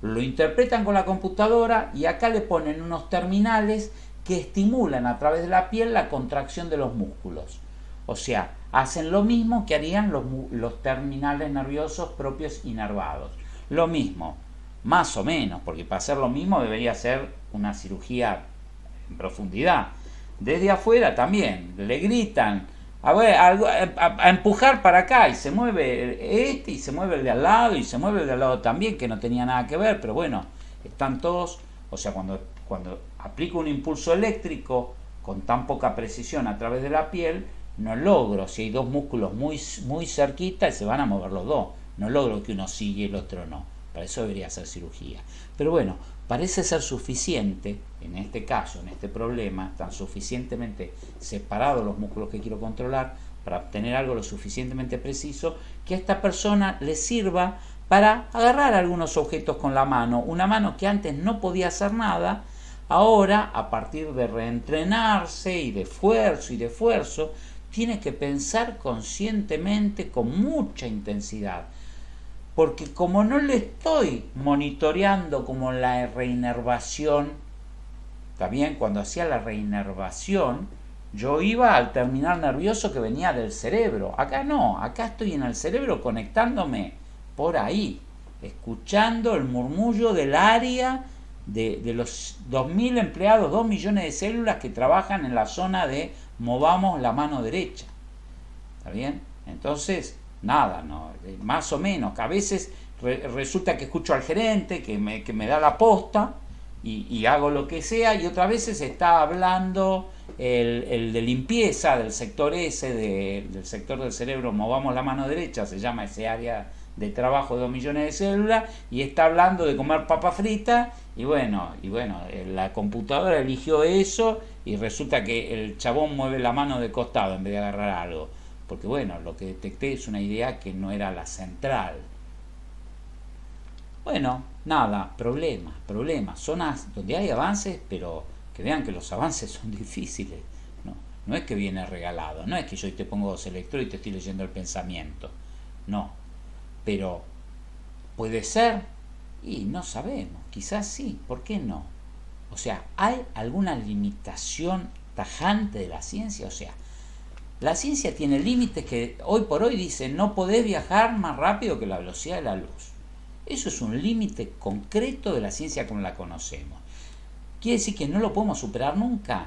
lo interpretan con la computadora y acá le ponen unos terminales que estimulan a través de la piel la contracción de los músculos. O sea, hacen lo mismo que harían los terminales nerviosos propios inervados. Lo mismo. Más o menos, porque para hacer lo mismo debería ser una cirugía en profundidad. Desde afuera también, le gritan a empujar para acá y se mueve este y se mueve el de al lado y se mueve el de al lado también, que no tenía nada que ver, pero bueno, están todos. O sea, cuando aplico un impulso eléctrico con tan poca precisión a través de la piel, no logro, si hay dos músculos muy cerquita, se van a mover los dos, no logro que uno siga y el otro no. Para eso debería ser cirugía. Pero bueno, parece ser suficiente, en este caso, en este problema, están suficientemente separados los músculos que quiero controlar para obtener algo lo suficientemente preciso que a esta persona le sirva para agarrar algunos objetos con la mano. Una mano que antes no podía hacer nada, ahora, a partir de reentrenarse y de esfuerzo, tiene que pensar conscientemente con mucha intensidad. Porque como no le estoy monitoreando como la reinervación ¿está bien? Cuando hacía la reinervación, yo iba al terminal nervioso que venía del cerebro. Acá no, acá estoy en el cerebro conectándome por ahí, escuchando el murmullo del área de los 2.000 empleados, 2 millones de células que trabajan en la zona de movamos la mano derecha. ¿Está bien? Entonces, nada, no, más o menos, que a veces resulta que escucho al gerente que me da la posta y hago lo que sea, y otras veces está hablando el de limpieza del sector ese, del sector del cerebro, movamos la mano derecha, se llama ese área de trabajo de 2 millones de células, y está hablando de comer papa frita, y bueno, la computadora eligió eso, y resulta que el chabón mueve la mano de costado en vez de agarrar algo, porque bueno, lo que detecté es una idea que no era la central. Bueno, nada, problemas, zonas donde hay avances, pero que vean que los avances son difíciles, no es que viene regalado, no es que yo te pongo 2 electrodos y te estoy leyendo el pensamiento, no, pero puede ser, y no sabemos, quizás sí, ¿por qué no? O sea, ¿hay alguna limitación tajante de la ciencia? O sea, la ciencia tiene límites que hoy por hoy dice no podés viajar más rápido que la velocidad de la luz. Eso es un límite concreto de la ciencia como la conocemos. ¿Quiere decir que no lo podemos superar nunca?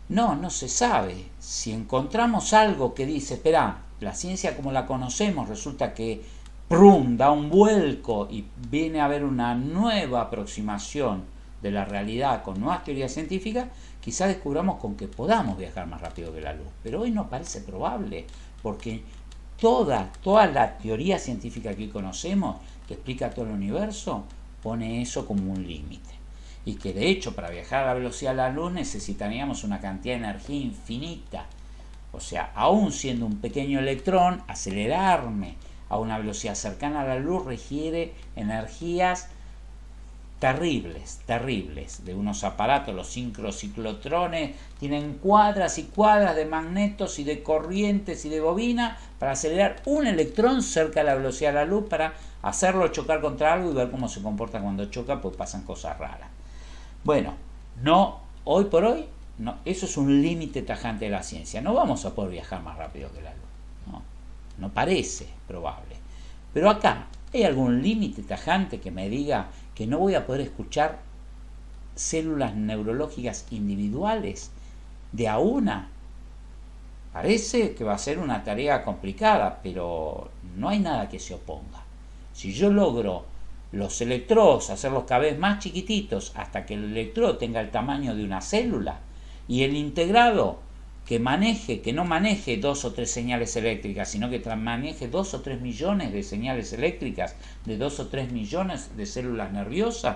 No se sabe. Si encontramos algo que dice, espera, la ciencia como la conocemos resulta que ¡prum!, da un vuelco y viene a haber una nueva aproximación de la realidad con nuevas teorías científicas, quizás descubramos con que podamos viajar más rápido que la luz. Pero hoy no parece probable, porque toda la teoría científica que hoy conocemos, que explica todo el universo, pone eso como un límite. Y que de hecho para viajar a la velocidad de la luz necesitaríamos una cantidad de energía infinita. O sea, aún siendo un pequeño electrón, acelerarme a una velocidad cercana a la luz requiere energías terribles, de unos aparatos, los sincrociclotrones, tienen cuadras y cuadras de magnetos y de corrientes y de bobina para acelerar un electrón cerca de la velocidad de la luz, para hacerlo chocar contra algo y ver cómo se comporta cuando choca, pues pasan cosas raras. Bueno, hoy por hoy, no, eso es un límite tajante de la ciencia. No vamos a poder viajar más rápido que la luz, no parece probable. Pero acá, ¿hay algún límite tajante que me diga que no voy a poder escuchar células neurológicas individuales de a una? Parece que va a ser una tarea complicada, pero no hay nada que se oponga. Si yo logro los electrodos hacerlos cada vez más chiquititos hasta que el electrodo tenga el tamaño de una célula, y el integrado que no maneje 2 o 3 señales eléctricas, sino que maneje 2 o 3 millones de señales eléctricas de 2 o 3 millones de células nerviosas,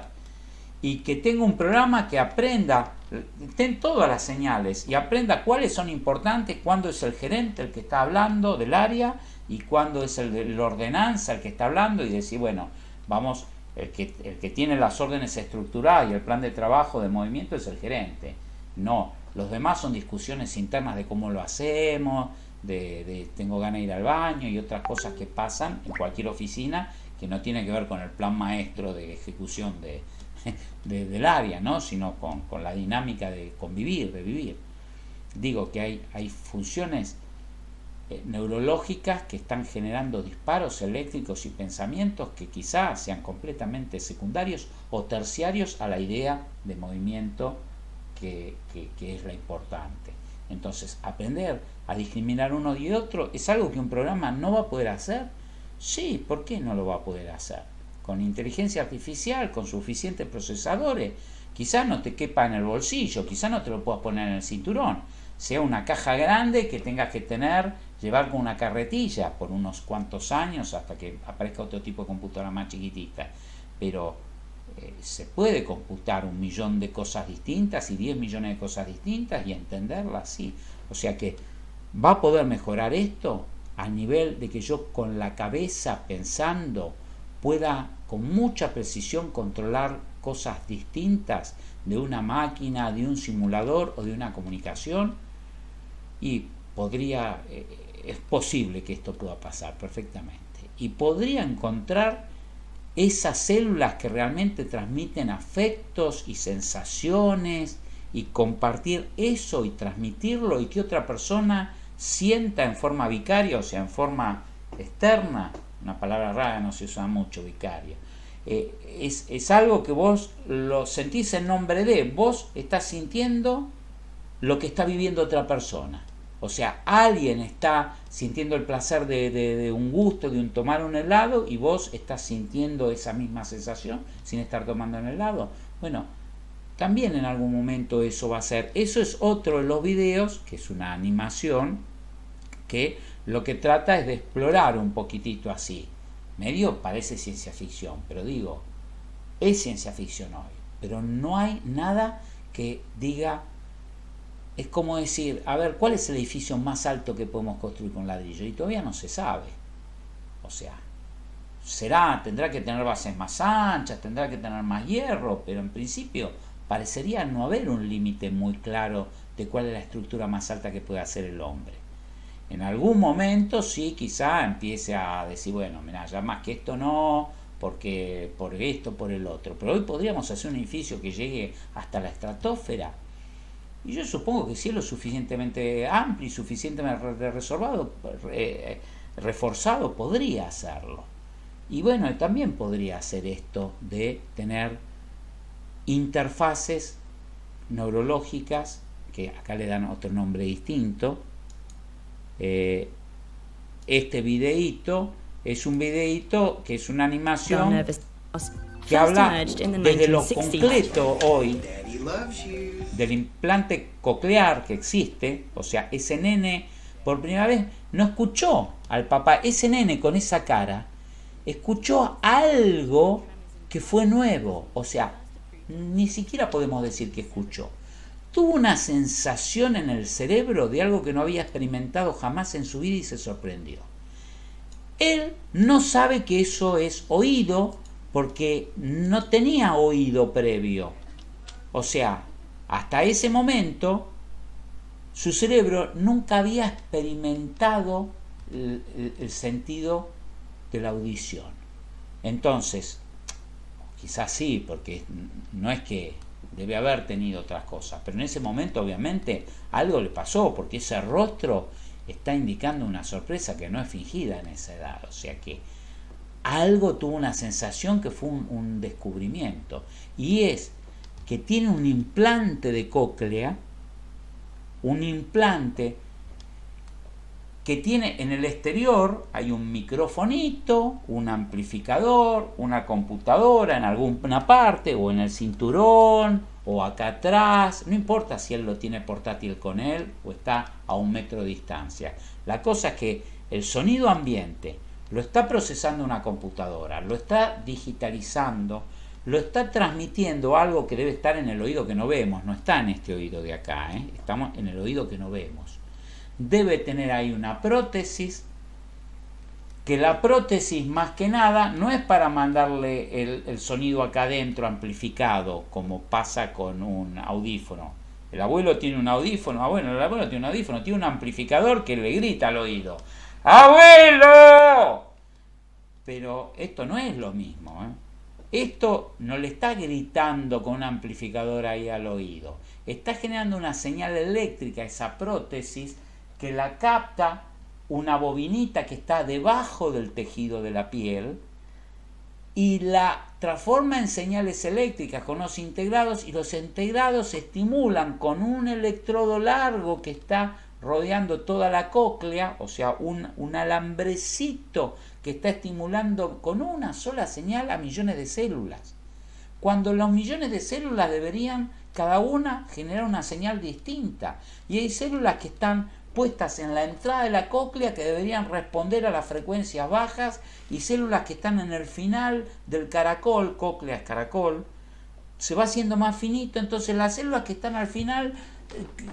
y que tenga un programa que aprenda todas las señales y aprenda cuáles son importantes, cuándo es el gerente el que está hablando del área y cuándo es el ordenanza el que está hablando, y decir, bueno, vamos, el que tiene las órdenes estructuradas y el plan de trabajo de movimiento es el gerente. No, los demás son discusiones internas de cómo lo hacemos, de tengo ganas de ir al baño y otras cosas que pasan en cualquier oficina que no tiene que ver con el plan maestro de ejecución del área, ¿no? Sino con la dinámica de convivir, de vivir. Digo que hay funciones neurológicas que están generando disparos eléctricos y pensamientos que quizás sean completamente secundarios o terciarios a la idea de movimiento que es la importante. Entonces, aprender a discriminar uno y otro es algo que un programa no va a poder hacer. Sí, ¿por qué no lo va a poder hacer? Con inteligencia artificial, con suficientes procesadores. Quizás no te quepa en el bolsillo, quizás no te lo puedas poner en el cinturón. Sea una caja grande que tengas que llevar con una carretilla por unos cuantos años hasta que aparezca otro tipo de computadora más chiquitita. Pero se puede computar 1 millón de cosas distintas y 10 millones de cosas distintas y entenderlas así. O sea que va a poder mejorar esto a nivel de que yo con la cabeza pensando pueda con mucha precisión controlar cosas distintas de una máquina, de un simulador o de una comunicación, y es posible que esto pueda pasar perfectamente, y podría encontrar esas células que realmente transmiten afectos y sensaciones, y compartir eso y transmitirlo, y que otra persona sienta en forma vicaria, o sea, en forma externa, una palabra rara, no se usa mucho, vicaria. Es algo que vos lo sentís en nombre de, vos estás sintiendo lo que está viviendo otra persona. O sea, alguien está sintiendo el placer de un gusto, de tomar un helado, y vos estás sintiendo esa misma sensación sin estar tomando un helado. Bueno, también en algún momento eso va a ser. Eso es otro de los videos, que es una animación, que lo que trata es de explorar un poquitito así. Medio parece ciencia ficción, pero digo, es ciencia ficción hoy. Pero no hay nada que diga. Es como decir, a ver, ¿cuál es el edificio más alto que podemos construir con ladrillo? Y todavía no se sabe. O sea, tendrá que tener bases más anchas, tendrá que tener más hierro, pero en principio parecería no haber un límite muy claro de cuál es la estructura más alta que puede hacer el hombre. En algún momento sí, quizá empiece a decir, bueno, mira, ya más que esto no, porque por esto, por el otro. Pero hoy podríamos hacer un edificio que llegue hasta la estratosfera. Y yo supongo que si es lo suficientemente amplio y suficientemente reforzado, podría hacerlo. Y bueno, también podría hacer esto de tener interfaces neurológicas, que acá le dan otro nombre distinto. Este videíto es un videíto que es una animación que habla desde lo concreto hoy del implante coclear que existe. O sea, ese nene por primera vez no escuchó al papá, ese nene con esa cara escuchó algo que fue nuevo. O sea, ni siquiera podemos decir que escuchó. Tuvo una sensación en el cerebro de algo que no había experimentado jamás en su vida y se sorprendió. Él no sabe que eso es oído porque no tenía oído previo. O sea, hasta ese momento su cerebro nunca había experimentado el sentido de la audición. Entonces, quizás sí, porque no es que debe haber tenido otras cosas, pero en ese momento obviamente algo le pasó, porque ese rostro está indicando una sorpresa que no es fingida en esa edad. O sea que algo tuvo una sensación que fue un descubrimiento, y es que tiene un implante de cóclea, un implante que tiene en el exterior, hay un microfonito, un amplificador, una computadora en alguna parte, o en el cinturón, o acá atrás, no importa si él lo tiene portátil con él o está a 1 metro de distancia. La cosa es que el sonido ambiente lo está procesando una computadora, lo está digitalizando, lo está transmitiendo algo que debe estar en el oído que no vemos, no está en este oído de acá, estamos en el oído que no vemos. Debe tener ahí una prótesis, que la prótesis más que nada no es para mandarle el sonido acá adentro amplificado, como pasa con un audífono. El abuelo tiene un audífono, tiene un amplificador que le grita al oído, ¡abuelo! Pero esto no es lo mismo, Esto no le está gritando con un amplificador ahí al oído. Está generando una señal eléctrica, esa prótesis, que la capta una bobinita que está debajo del tejido de la piel y la transforma en señales eléctricas con los integrados, y los integrados se estimulan con un electrodo largo que está rodeando toda la cóclea, o sea, un alambrecito que está estimulando con una sola señal a millones de células, cuando los millones de células deberían cada una generar una señal distinta. Y hay células que están puestas en la entrada de la cóclea que deberían responder a las frecuencias bajas, y células que están en el final del caracol, cóclea es caracol, se va haciendo más finito. Entonces las células que están al final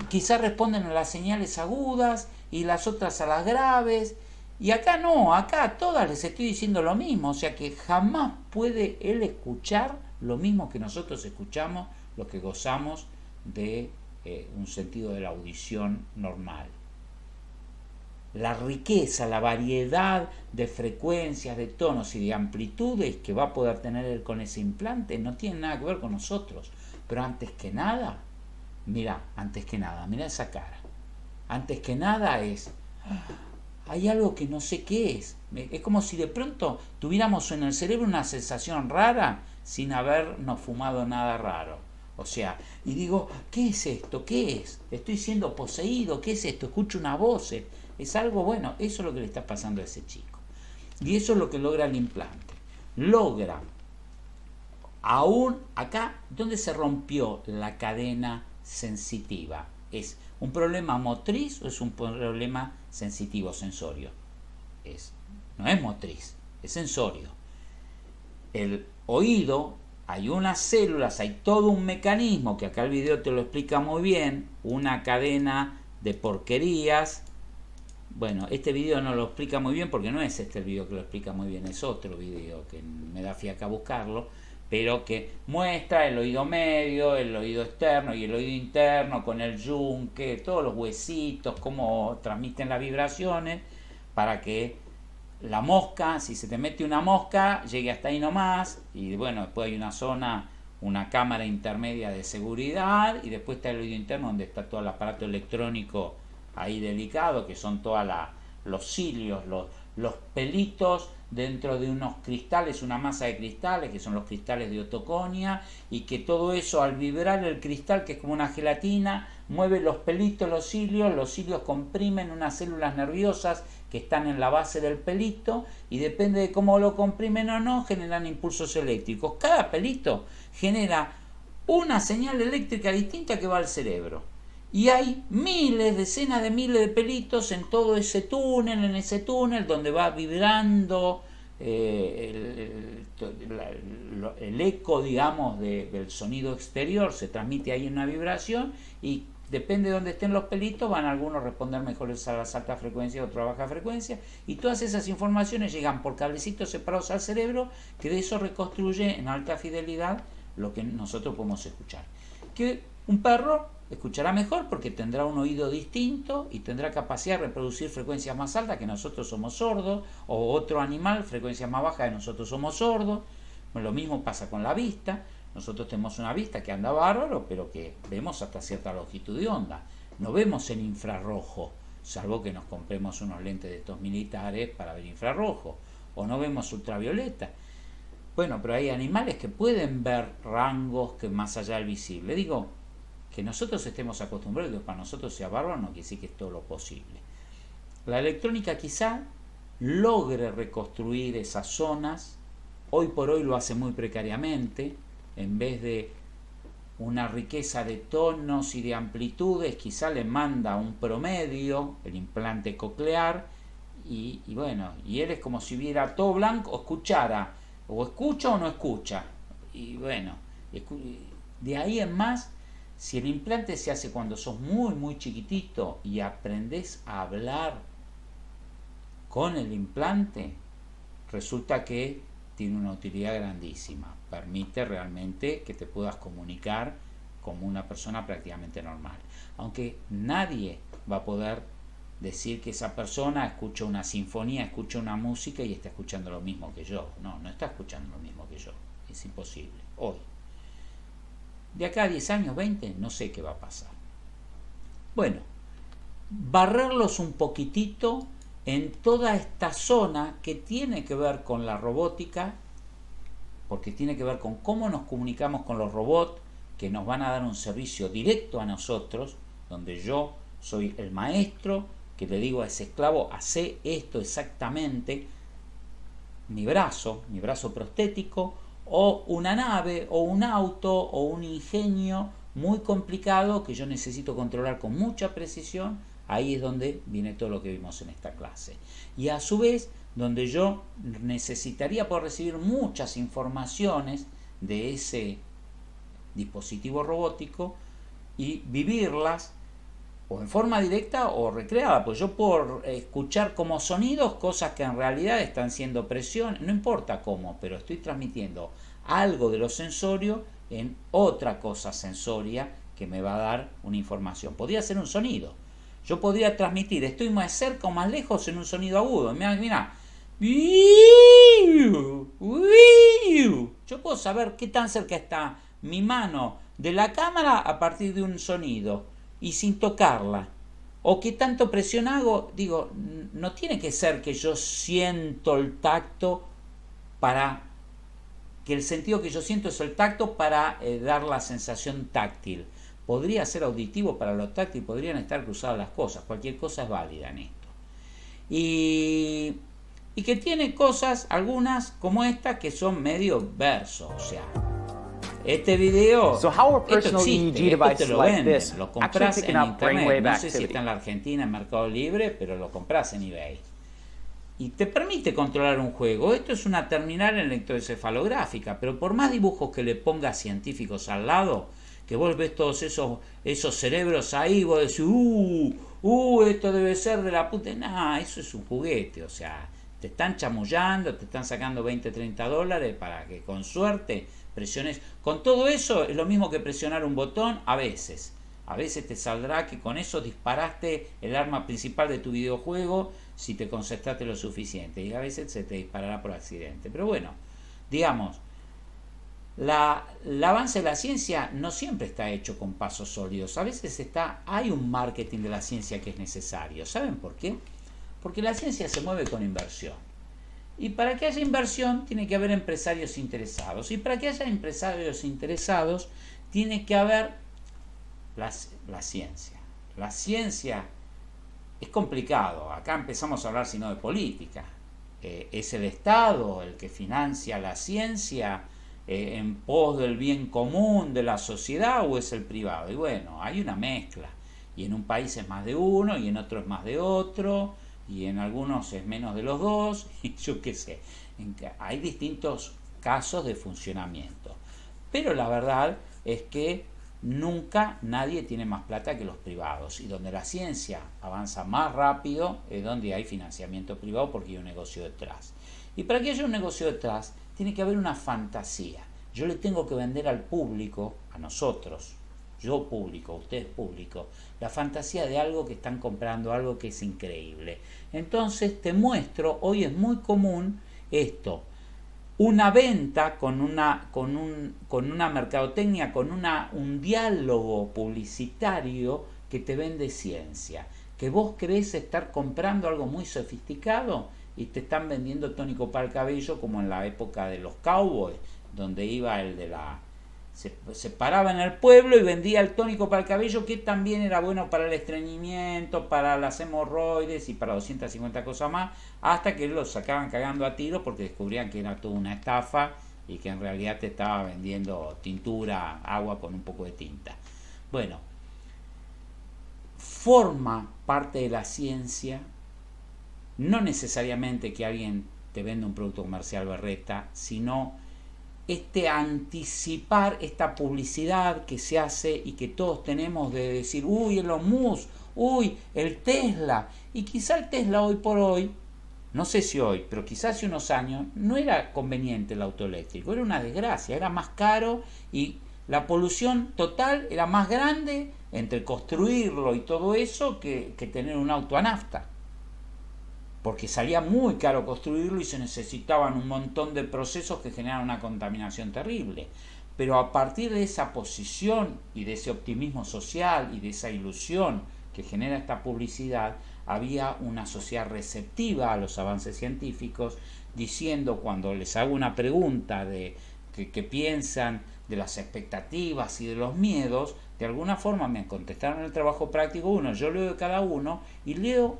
quizás responden a las señales agudas y las otras a las graves, y acá no, acá a todas les estoy diciendo lo mismo. O sea que jamás puede él escuchar lo mismo que nosotros escuchamos, los que gozamos de un sentido de la audición normal. la riqueza, la variedad de frecuencias, de tonos y de amplitudes que va a poder tener él con ese implante no tiene nada que ver con nosotros. Pero antes que nada, mira esa cara. Antes que nada hay algo que no sé qué es. Es como si de pronto tuviéramos en el cerebro una sensación rara sin habernos fumado nada raro. O sea, y digo, ¿qué es esto? ¿Qué es? ¿Estoy siendo poseído? ¿Qué es esto? Escucho una voz. Es algo bueno. Eso es lo que le está pasando a ese chico. Y eso es lo que logra el implante. Logra, aún acá, ¿dónde se rompió la cadena sensitiva? ¿Es un problema motriz o es un problema sensitivo, sensorio? No es motriz, es sensorio. El oído, hay unas células, hay todo un mecanismo que acá el video te lo explica muy bien, una cadena de porquerías. Bueno, este video no lo explica muy bien porque no es este el video que lo explica muy bien, es otro video que me da fiaca buscarlo, pero que muestra el oído medio, el oído externo y el oído interno con el yunque, todos los huesitos, cómo transmiten las vibraciones para que la mosca, si se te mete una mosca, llegue hasta ahí nomás. Y bueno, después hay una zona, una cámara intermedia de seguridad, y después está el oído interno donde está todo el aparato electrónico ahí delicado, que son todos los cilios, los pelitos dentro de unos cristales, una masa de cristales, que son los cristales de otoconia, y que todo eso al vibrar el cristal, que es como una gelatina, mueve los pelitos, los cilios comprimen unas células nerviosas que están en la base del pelito, y depende de cómo lo comprimen o no, generan impulsos eléctricos. Cada pelito genera una señal eléctrica distinta que va al cerebro. Y hay miles, decenas de miles de pelitos en todo ese túnel donde va vibrando el eco, digamos, del sonido exterior, se transmite ahí una vibración, y depende de dónde estén los pelitos, van algunos a responder mejor a las altas frecuencias, otros a baja frecuencia, y todas esas informaciones llegan por cablecitos separados al cerebro, que de eso reconstruye en alta fidelidad lo que nosotros podemos escuchar. Que un perro escuchará mejor porque tendrá un oído distinto y tendrá capacidad de reproducir frecuencias más altas, que nosotros somos sordos, o otro animal frecuencias más bajas, que nosotros somos sordos. Bueno, lo mismo pasa con la vista. Nosotros tenemos una vista que anda bárbaro, pero que vemos hasta cierta longitud de onda. No vemos en infrarrojo, salvo que nos compremos unos lentes de estos militares para ver infrarrojo, o no vemos ultravioleta. Bueno, pero hay animales que pueden ver rangos que más allá del visible. Digo, que nosotros estemos acostumbrados y que para nosotros sea bárbaro no quiere decir que es todo lo posible. La electrónica quizá logre reconstruir esas zonas. Hoy por hoy lo hace muy precariamente. En vez de una riqueza de tonos y de amplitudes, quizá le manda un promedio, el implante coclear, y bueno, y él es como si viera todo blanco, o escuchara, o escucha o no escucha. Y bueno, de ahí en más, si el implante se hace cuando sos muy muy chiquitito y aprendés a hablar con el implante, resulta que tiene una utilidad grandísima. Permite realmente que te puedas comunicar como una persona prácticamente normal. Aunque nadie va a poder decir que esa persona escucha una sinfonía, escucha una música y está escuchando lo mismo que yo. No está escuchando lo mismo que yo. Es imposible. Hoy. De acá a 10 años, 20, no sé qué va a pasar. Bueno, barrerlos un poquitito en toda esta zona que tiene que ver con la robótica, porque tiene que ver con cómo nos comunicamos con los robots, que nos van a dar un servicio directo a nosotros, donde yo soy el maestro, que le digo a ese esclavo, hace esto exactamente, mi brazo prostético, o una nave, o un auto, o un ingenio muy complicado que yo necesito controlar con mucha precisión. Ahí es donde viene todo lo que vimos en esta clase. Y a su vez, donde yo necesitaría poder recibir muchas informaciones de ese dispositivo robótico y vivirlas o en forma directa o recreada, pues yo puedo escuchar como sonidos cosas que en realidad están siendo presión, no importa cómo, pero estoy transmitiendo algo de lo sensorio en otra cosa sensoria que me va a dar una información. Podría ser un sonido, Yo podría transmitir, estoy más cerca o más lejos en un sonido agudo. Mira. Yo puedo saber qué tan cerca está mi mano de la cámara a partir de un sonido y sin tocarla. O qué tanto presión hago. Digo, no tiene que ser que yo siento el tacto para... que el sentido que yo siento es el tacto para dar la sensación táctil. Podría ser auditivo para lo táctil, podrían estar cruzadas las cosas. Cualquier cosa es válida en esto. Y que tiene cosas, algunas como esta, que son medio verso. O sea, este video, So how a esto personal existe, EEG esto te device lo like venden, this lo actually compras picking en up internet. brainwave No sé si activity? está en la Argentina, en Mercado Libre, pero lo compras en eBay. Y te permite controlar un juego. Esto es una terminal electroencefalográfica, pero por más dibujos que le pongas científicos al lado, que vos ves todos esos cerebros ahí, vos decís, esto debe ser de la puta. Nah, eso es un juguete, o sea, te están chamullando, te están sacando 20, 30 dólares para que con suerte presiones. Con todo eso es lo mismo que presionar un botón a veces. A veces te saldrá que con eso disparaste el arma principal de tu videojuego si te concentraste lo suficiente, y a veces se te disparará por accidente. Pero bueno, digamos, el avance de la ciencia no siempre está hecho con pasos sólidos. A veces hay un marketing de la ciencia que es necesario. ¿Saben por qué? Porque la ciencia se mueve con inversión. Y para que haya inversión tiene que haber empresarios interesados. Y para que haya empresarios interesados tiene que haber la ciencia. La ciencia es complicado. Acá empezamos a hablar sino de política. ¿Es el Estado el que financia la ciencia en pos del bien común de la sociedad o es el privado? Y bueno, hay una mezcla. Y en un país es más de uno y en otro es más de otro. Y en algunos es menos de los dos. Y yo qué sé. Hay distintos casos de funcionamiento. Pero la verdad es que nunca nadie tiene más plata que los privados, y donde la ciencia avanza más rápido es donde hay financiamiento privado, porque hay un negocio detrás. Y para que haya un negocio detrás tiene que haber una fantasía. Yo le tengo que vender al público, a nosotros, yo público, ustedes público, la fantasía de algo que están comprando, algo que es increíble. Entonces te muestro, hoy es muy común esto, una venta con una mercadotecnia, con un diálogo publicitario que te vende ciencia, que vos crees estar comprando algo muy sofisticado y te están vendiendo tónico para el cabello, como en la época de los cowboys, donde iba el de se paraba en el pueblo y vendía el tónico para el cabello, que también era bueno para el estreñimiento, para las hemorroides y para 250 cosas más, hasta que lo sacaban cagando a tiros porque descubrían que era toda una estafa y que en realidad te estaba vendiendo tintura, agua con un poco de tinta. Bueno, forma parte de la ciencia, no necesariamente que alguien te venda un producto comercial berreta, sino anticipar esta publicidad que se hace y que todos tenemos de decir, uy, Elon Musk, uy, el Tesla. Y quizá el Tesla hoy por hoy, no sé si hoy, pero quizás hace unos años, no era conveniente el auto eléctrico, era una desgracia, era más caro y la polución total era más grande entre construirlo y todo eso que tener un auto a nafta. Porque salía muy caro construirlo y se necesitaban un montón de procesos que generan una contaminación terrible. Pero a partir de esa posición y de ese optimismo social y de esa ilusión que genera esta publicidad, había una sociedad receptiva a los avances científicos, diciendo, cuando les hago una pregunta de qué piensan de las expectativas y de los miedos, de alguna forma me contestaron en el trabajo práctico uno, yo leo de cada uno y leo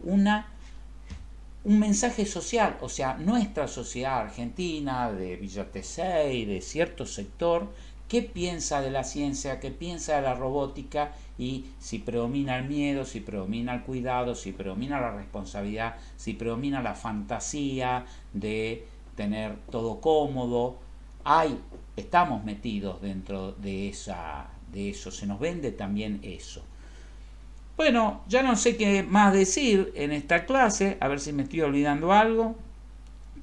un mensaje social, o sea, nuestra sociedad argentina, de Villa Tesey, de cierto sector, qué piensa de la ciencia, qué piensa de la robótica, y si predomina el miedo, si predomina el cuidado, si predomina la responsabilidad, si predomina la fantasía de tener todo cómodo. Estamos metidos dentro de eso, se nos vende también eso. Bueno, ya no sé qué más decir en esta clase, a ver si me estoy olvidando algo.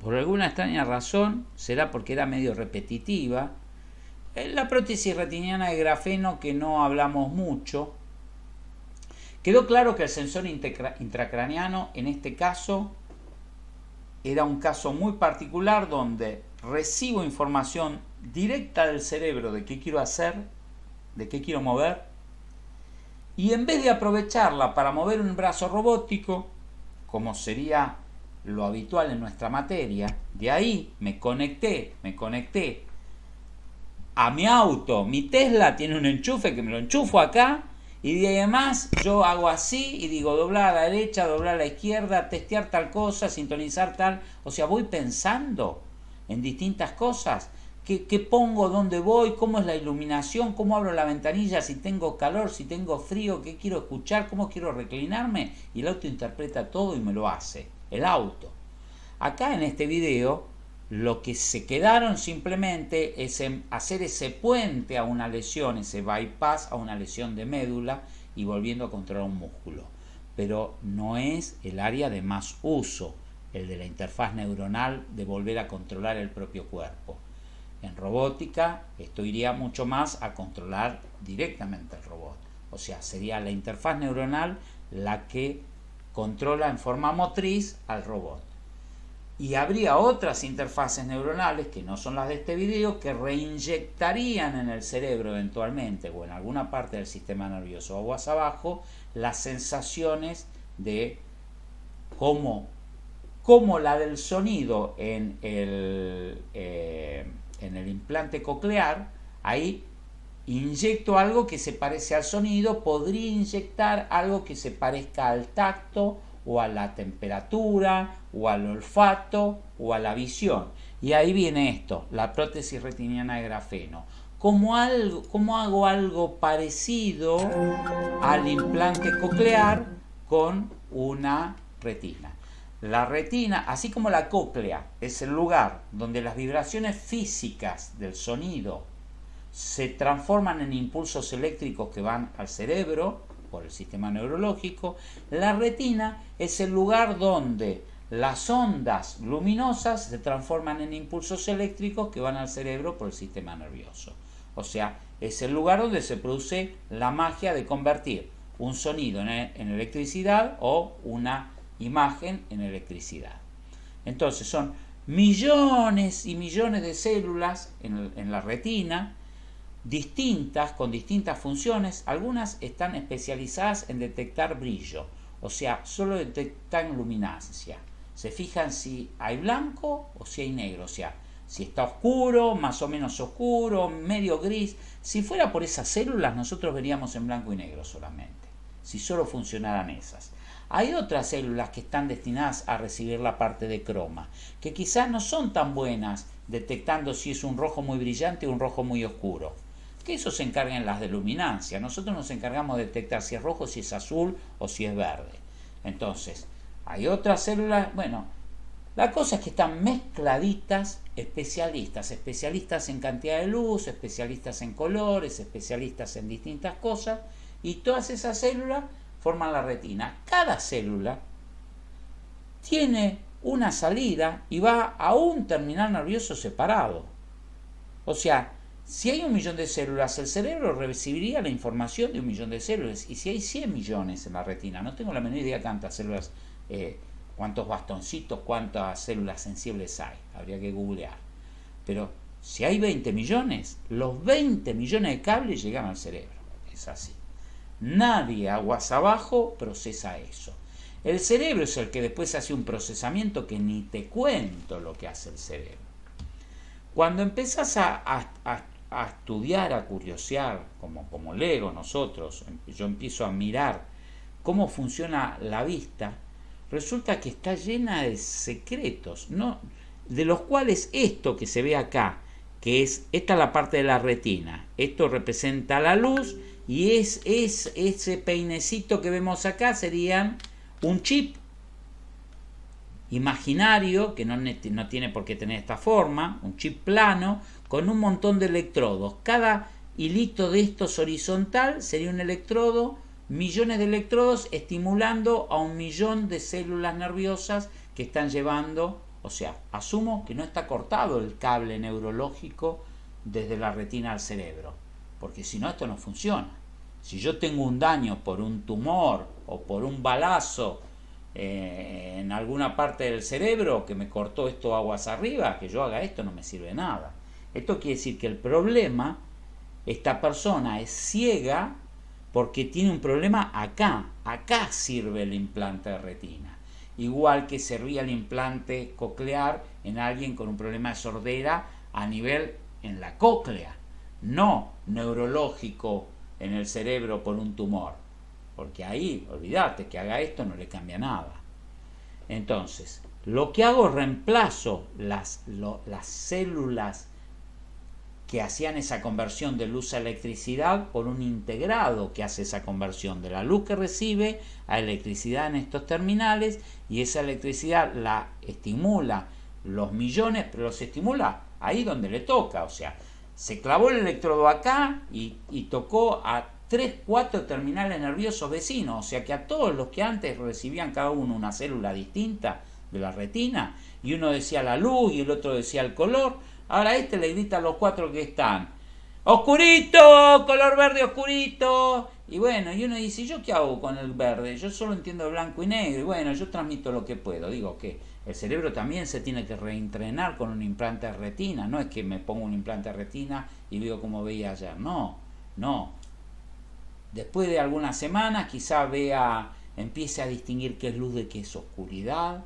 Por alguna extraña razón, será porque era medio repetitiva. La prótesis retiniana de grafeno, que no hablamos mucho, Quedó claro que el sensor intracraneano en este caso era un caso muy particular donde recibo información directa del cerebro de qué quiero hacer, de qué quiero mover, y en vez de aprovecharla para mover un brazo robótico, como sería lo habitual en nuestra materia, de ahí me conecté a mi auto. Mi Tesla tiene un enchufe que me lo enchufo acá, y de además yo hago así y digo doblar a la derecha, doblar a la izquierda, testear tal cosa, sintonizar tal. O sea, voy pensando en distintas cosas. ¿Qué pongo? ¿Dónde voy? ¿Cómo es la iluminación? ¿Cómo abro la ventanilla? Si tengo calor, si tengo frío, ¿qué quiero escuchar? ¿Cómo quiero reclinarme? Y el auto interpreta todo y me lo hace. El auto. Acá en este video lo que se quedaron simplemente es en hacer ese puente a una lesión, ese bypass a una lesión de médula y volviendo a controlar un músculo. Pero no es el área de más uso, el de la interfaz neuronal de volver a controlar el propio cuerpo. En robótica esto iría mucho más a controlar directamente el robot. O sea, sería la interfaz neuronal la que controla en forma motriz al robot. Y habría otras interfaces neuronales, que no son las de este video, que reinyectarían en el cerebro eventualmente o en alguna parte del sistema nervioso aguas abajo las sensaciones de cómo la del sonido en el implante coclear. Ahí inyecto algo que se parece al sonido, podría inyectar algo que se parezca al tacto o a la temperatura, o al olfato, o a la visión. Y ahí viene esto, la prótesis retiniana de grafeno. ¿Cómo hago algo parecido al implante coclear con una retina? La retina, así como la cóclea, es el lugar donde las vibraciones físicas del sonido se transforman en impulsos eléctricos que van al cerebro por el sistema neurológico. La retina es el lugar donde las ondas luminosas se transforman en impulsos eléctricos que van al cerebro por el sistema nervioso. O sea, es el lugar donde se produce la magia de convertir un sonido en electricidad o una imagen en electricidad. Entonces son millones y millones de células en la retina, distintas, con distintas funciones. Algunas están especializadas en detectar brillo, o sea, solo detectan luminancia. Se fijan si hay blanco o si hay negro, o sea, si está oscuro, más o menos oscuro, medio gris. Si fuera por esas células, nosotros veríamos en blanco y negro solamente, si solo funcionaran esas. Hay otras células que están destinadas a recibir la parte de croma, que quizás no son tan buenas detectando si es un rojo muy brillante o un rojo muy oscuro. Que eso se encargan las de luminancia. Nosotros nos encargamos de detectar si es rojo, si es azul o si es verde. Entonces, hay otras células, bueno, la cosa es que están mezcladitas especialistas en cantidad de luz, especialistas en colores, especialistas en distintas cosas, y todas esas células forman la retina. Cada célula tiene una salida y va a un terminal nervioso separado. O sea, si hay 1 millón de células, el cerebro recibiría la información de 1 millón de células. Y si hay 100 millones en la retina, no tengo la menor idea cuántas células, cuántos bastoncitos, cuántas células sensibles hay. Habría que googlear. Pero si hay 20 millones, los 20 millones de cables llegan al cerebro. Es así. Nadie aguas abajo procesa eso. El cerebro es el que después hace un procesamiento que ni te cuento lo que hace el cerebro. Cuando empiezas a estudiar, a curiosear, como leo nosotros, yo empiezo a mirar cómo funciona la vista, resulta que está llena de secretos, ¿no? De los cuales esto que se ve acá, que es, esta es la parte de la retina, esto representa la luz, y ese peinecito que vemos acá sería un chip imaginario, que no tiene por qué tener esta forma, un chip plano, con un montón de electrodos. Cada hilito de estos horizontal sería un electrodo, millones de electrodos estimulando a 1 millón de células nerviosas que están llevando, o sea, asumo que no está cortado el cable neurológico desde la retina al cerebro, porque si no esto no funciona. Si yo tengo un daño por un tumor o por un balazo en alguna parte del cerebro que me cortó esto aguas arriba, que yo haga esto no me sirve de nada. Esto quiere decir que el problema, esta persona es ciega porque tiene un problema acá. Acá sirve el implante de retina. Igual que servía el implante coclear en alguien con un problema de sordera a nivel en la cóclea, no neurológico en el cerebro por un tumor. Porque ahí, olvídate, que haga esto no le cambia nada. Entonces, lo que hago es reemplazo las células que hacían esa conversión de luz a electricidad por un integrado que hace esa conversión de la luz que recibe a electricidad en estos terminales, y esa electricidad la estimula los millones, pero los estimula ahí donde le toca. O sea, se clavó el electrodo acá y tocó a 3, 4 terminales nerviosos vecinos, o sea que a todos los que antes recibían cada uno una célula distinta de la retina, y uno decía la luz y el otro decía el color, ahora este le grita a los 4 que están: ¡oscurito! ¡Color verde oscurito! Y bueno, y uno dice: ¿yo qué hago con el verde? Yo solo entiendo el blanco y negro, y bueno, yo transmito lo que puedo. Digo que el cerebro también se tiene que reentrenar con un implante de retina, no es que me pongo un implante de retina y veo como veía ayer, no. Después de algunas semanas quizá empiece a distinguir qué es luz de qué es oscuridad,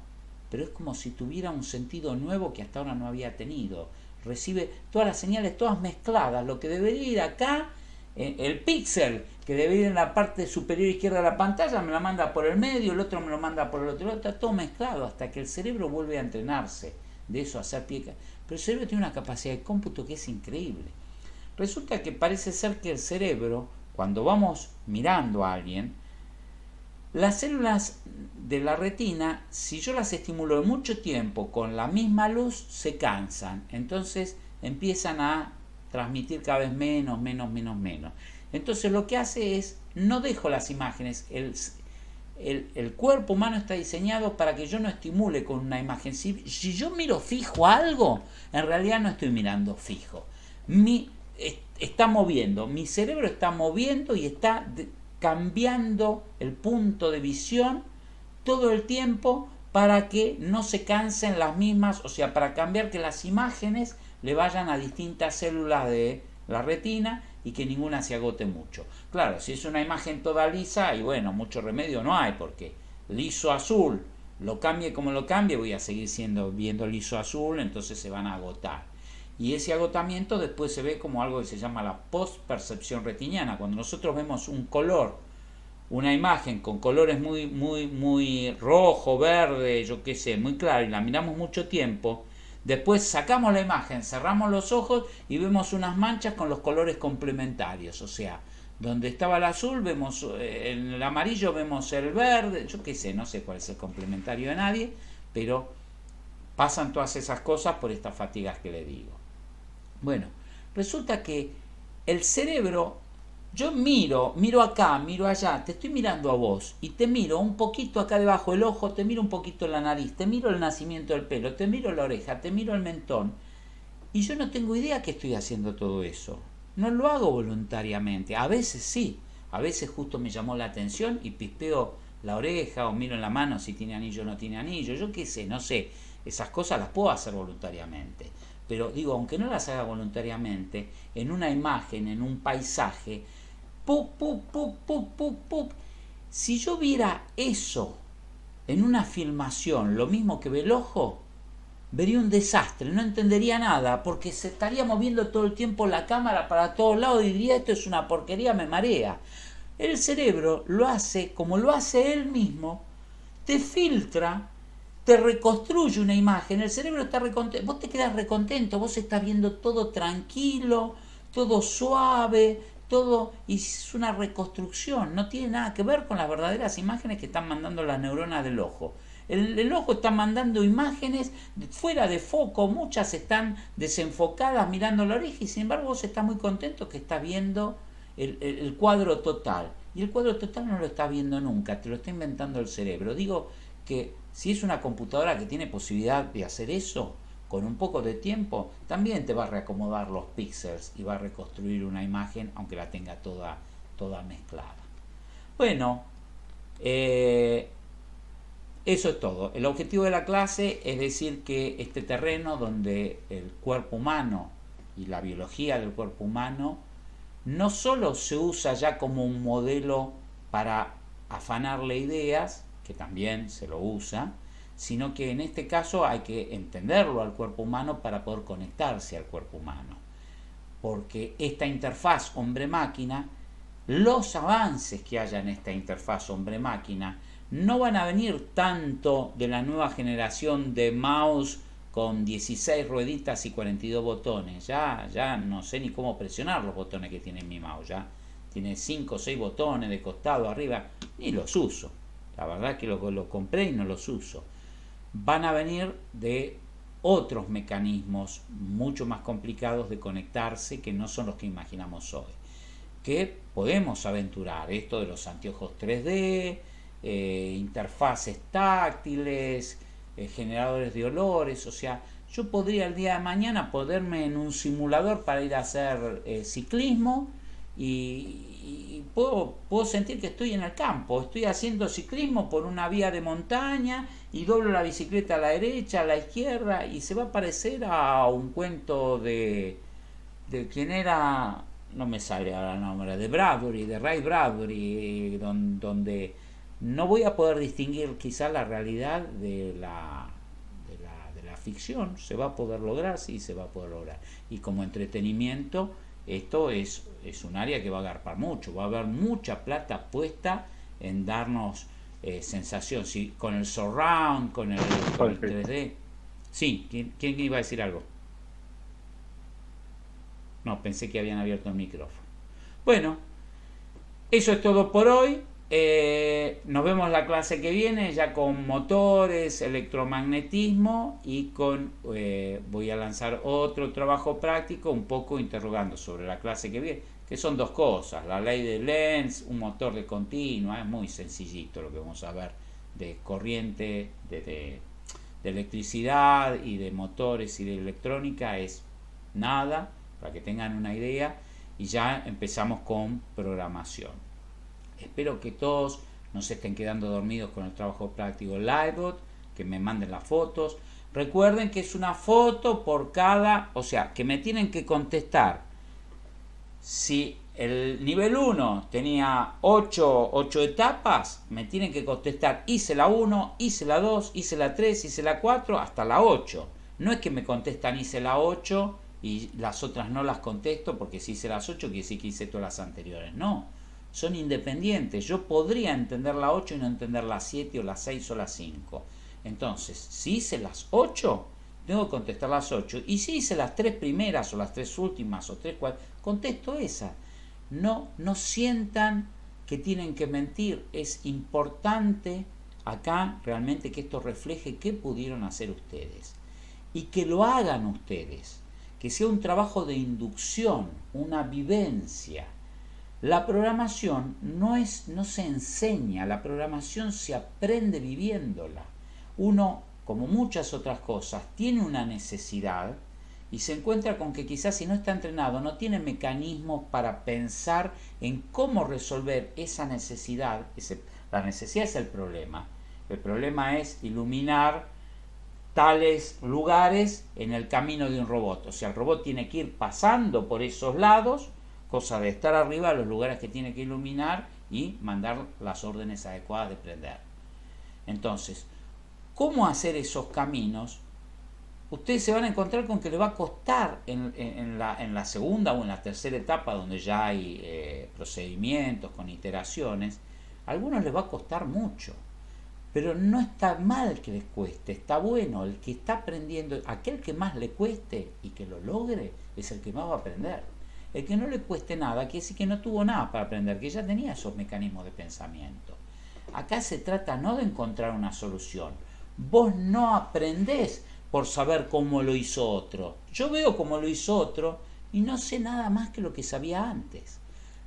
pero es como si tuviera un sentido nuevo que hasta ahora no había tenido. Recibe todas las señales, todas mezcladas. Lo que debería ir acá, el píxel que debería ir en la parte superior izquierda de la pantalla, me la manda por el medio, el otro me lo manda por el otro lado, está todo mezclado hasta que el cerebro vuelve a entrenarse de eso, a hacer pie. Pero el cerebro tiene una capacidad de cómputo que es increíble. Resulta que parece ser que el cerebro, cuando vamos mirando a alguien, las células de la retina, si yo las estimulo mucho tiempo con la misma luz, se cansan. Entonces empiezan a transmitir cada vez menos. Entonces lo que hace es, no dejo las imágenes. El cuerpo humano está diseñado para que yo no estimule con una imagen. Si yo miro fijo a algo, en realidad no estoy mirando fijo. Está moviendo, mi cerebro está moviendo y está cambiando el punto de visión todo el tiempo para que no se cansen las mismas, o sea, para cambiar que las imágenes le vayan a distintas células de la retina y que ninguna se agote mucho. Claro, si es una imagen toda lisa, y bueno, mucho remedio no hay, porque liso azul, lo cambie como lo cambie, voy a seguir viendo liso azul, entonces se van a agotar. Y ese agotamiento después se ve como algo que se llama la postpercepción retiniana. Cuando nosotros vemos un color, una imagen con colores muy rojo, verde, yo qué sé, muy claro, y la miramos mucho tiempo, después sacamos la imagen, cerramos los ojos y vemos unas manchas con los colores complementarios. O sea, donde estaba el azul vemos en el amarillo, vemos el verde, yo qué sé, no sé cuál es el complementario de nadie, pero pasan todas esas cosas por estas fatigas que le digo. Bueno, resulta que el cerebro, yo miro acá, miro allá, te estoy mirando a vos y te miro un poquito acá debajo del ojo, te miro un poquito la nariz, te miro el nacimiento del pelo, te miro la oreja, te miro el mentón, y yo no tengo idea que estoy haciendo todo eso. No lo hago voluntariamente. A veces sí, a veces justo me llamó la atención y pispeo la oreja o miro en la mano si tiene anillo o no tiene anillo, yo qué sé, no sé, esas cosas las puedo hacer voluntariamente. Pero digo, aunque no las haga voluntariamente, en una imagen, en un paisaje, si yo viera eso en una filmación, lo mismo que ve el ojo, vería un desastre, no entendería nada, porque se estaría moviendo todo el tiempo la cámara para todos lados y diría: esto es una porquería, me marea. El cerebro lo hace como lo hace él mismo, te filtra, te reconstruye una imagen, el cerebro está recontento, vos te quedás recontento, vos estás viendo todo tranquilo, todo suave, todo, y es una reconstrucción, no tiene nada que ver con las verdaderas imágenes que están mandando las neuronas del ojo. El ojo está mandando imágenes fuera de foco, muchas están desenfocadas mirando la oreja, y sin embargo vos estás muy contento que estás viendo el cuadro total. Y el cuadro total no lo estás viendo nunca, te lo está inventando el cerebro. Digo que si es una computadora que tiene posibilidad de hacer eso, con un poco de tiempo, también te va a reacomodar los píxeles y va a reconstruir una imagen, aunque la tenga toda toda mezclada. Bueno, eso es todo. El objetivo de la clase es decir que este terreno donde el cuerpo humano y la biología del cuerpo humano no solo se usa ya como un modelo para afanarle ideas, que también se lo usa, sino que en este caso hay que entenderlo al cuerpo humano para poder conectarse al cuerpo humano. Porque esta interfaz hombre-máquina, los avances que haya en esta interfaz hombre-máquina, no van a venir tanto de la nueva generación de mouse con 16 rueditas y 42 botones. Ya no sé ni cómo presionar los botones que tiene mi mouse. Ya tiene 5 o 6 botones de costado, arriba, ni los uso. La verdad que lo compré y no los uso. Van a venir de otros mecanismos mucho más complicados de conectarse, que no son los que imaginamos hoy. Que podemos aventurar esto de los anteojos 3D, interfaces táctiles, generadores de olores. O sea, yo podría el día de mañana ponerme en un simulador para ir a hacer ciclismo y puedo sentir que estoy en el campo, estoy haciendo ciclismo por una vía de montaña y doblo la bicicleta a la derecha, a la izquierda, y se va a parecer a un cuento de quién era, no me sale ahora el nombre, de Bradbury, de Ray Bradbury, donde no voy a poder distinguir quizá la realidad de la ficción. Se va a poder lograr, sí, se va a poder lograr. Y como entretenimiento, esto es un área que va a agarpar mucho, va a haber mucha plata puesta en darnos sensación, ¿sí? Con el surround, con el 3D. Sí, ¿quién iba a decir algo? No, pensé que habían abierto el micrófono. Bueno, eso es todo por hoy. Nos vemos la clase que viene ya con motores, electromagnetismo, y con voy a lanzar otro trabajo práctico un poco interrogando sobre la clase que viene, que son dos cosas: la ley de Lenz, un motor de continua. Es muy sencillito lo que vamos a ver de corriente, de electricidad y de motores y de electrónica. Es nada, para que tengan una idea, y ya empezamos con programación. Espero que todos no se estén quedando dormidos con el trabajo práctico Livebot, que me manden las fotos. Recuerden que es una foto por cada, o sea, que me tienen que contestar. Si el nivel 1 tenía 8 etapas, me tienen que contestar: hice la 1, hice la 2, hice la 3, hice la 4, hasta la 8. No es que me contestan hice la 8 y las otras no las contesto, porque si hice las 8 quiere decir que hice todas las anteriores. No. Son independientes. Yo podría entender la 8 y no entender la 7 o la 6 o la 5. Entonces, si hice las 8, tengo que contestar las 8. Y si hice las 3 primeras o las 3 últimas o 3 cuartas, contesto esa. No sientan que tienen que mentir. Es importante acá realmente que esto refleje qué pudieron hacer ustedes. Y que lo hagan ustedes. Que sea un trabajo de inducción, una vivencia. La programación no se enseña, la programación se aprende viviéndola. Uno, como muchas otras cosas, tiene una necesidad y se encuentra con que quizás si no está entrenado no tiene mecanismos para pensar en cómo resolver esa necesidad. La necesidad es el problema. El problema es iluminar tales lugares en el camino de un robot. O sea, el robot tiene que ir pasando por esos lados, cosa de estar arriba de los lugares que tiene que iluminar y mandar las órdenes adecuadas de prender. Entonces, ¿cómo hacer esos caminos? Ustedes se van a encontrar con que les va a costar en la segunda o en la tercera etapa, donde ya hay procedimientos con iteraciones. A algunos les va a costar mucho, pero no está mal que les cueste, está bueno. El que está aprendiendo, aquel que más le cueste y que lo logre, es el que más va a aprender. El que no le cueste nada quiere decir que no tuvo nada para aprender, que ya tenía esos mecanismos de pensamiento. Acá se trata no de encontrar una solución. Vos no aprendés por saber cómo lo hizo otro. Yo veo cómo lo hizo otro y no sé nada más que lo que sabía antes.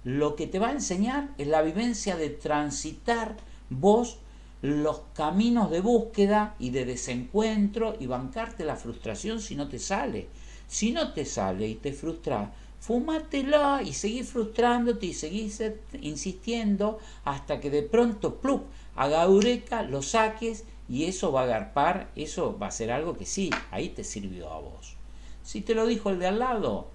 Lo que te va a enseñar es la vivencia de transitar vos los caminos de búsqueda y de desencuentro y bancarte la frustración si no te sale. Si no te sale y te frustras, fumátela y seguís frustrándote y seguís insistiendo hasta que de pronto, ¡plup!, haga eureka, lo saques y eso va a agarpar, eso va a ser algo que sí, ahí te sirvió a vos. Si te lo dijo el de al lado,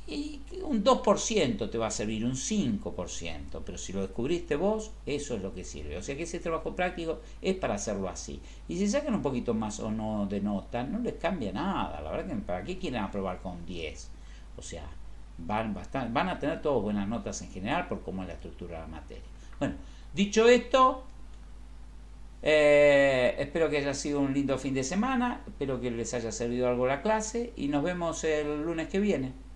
y un 2% te va a servir, un 5%, pero si lo descubriste vos, eso es lo que sirve. O sea que ese trabajo práctico es para hacerlo así. Y si sacan un poquito más o no de nota, no les cambia nada. La verdad que ¿para qué quieren aprobar con 10? O sea, van a tener todas buenas notas en general por cómo es la estructura de la materia. Bueno, dicho esto, espero que haya sido un lindo fin de semana, espero que les haya servido algo la clase y nos vemos el lunes que viene.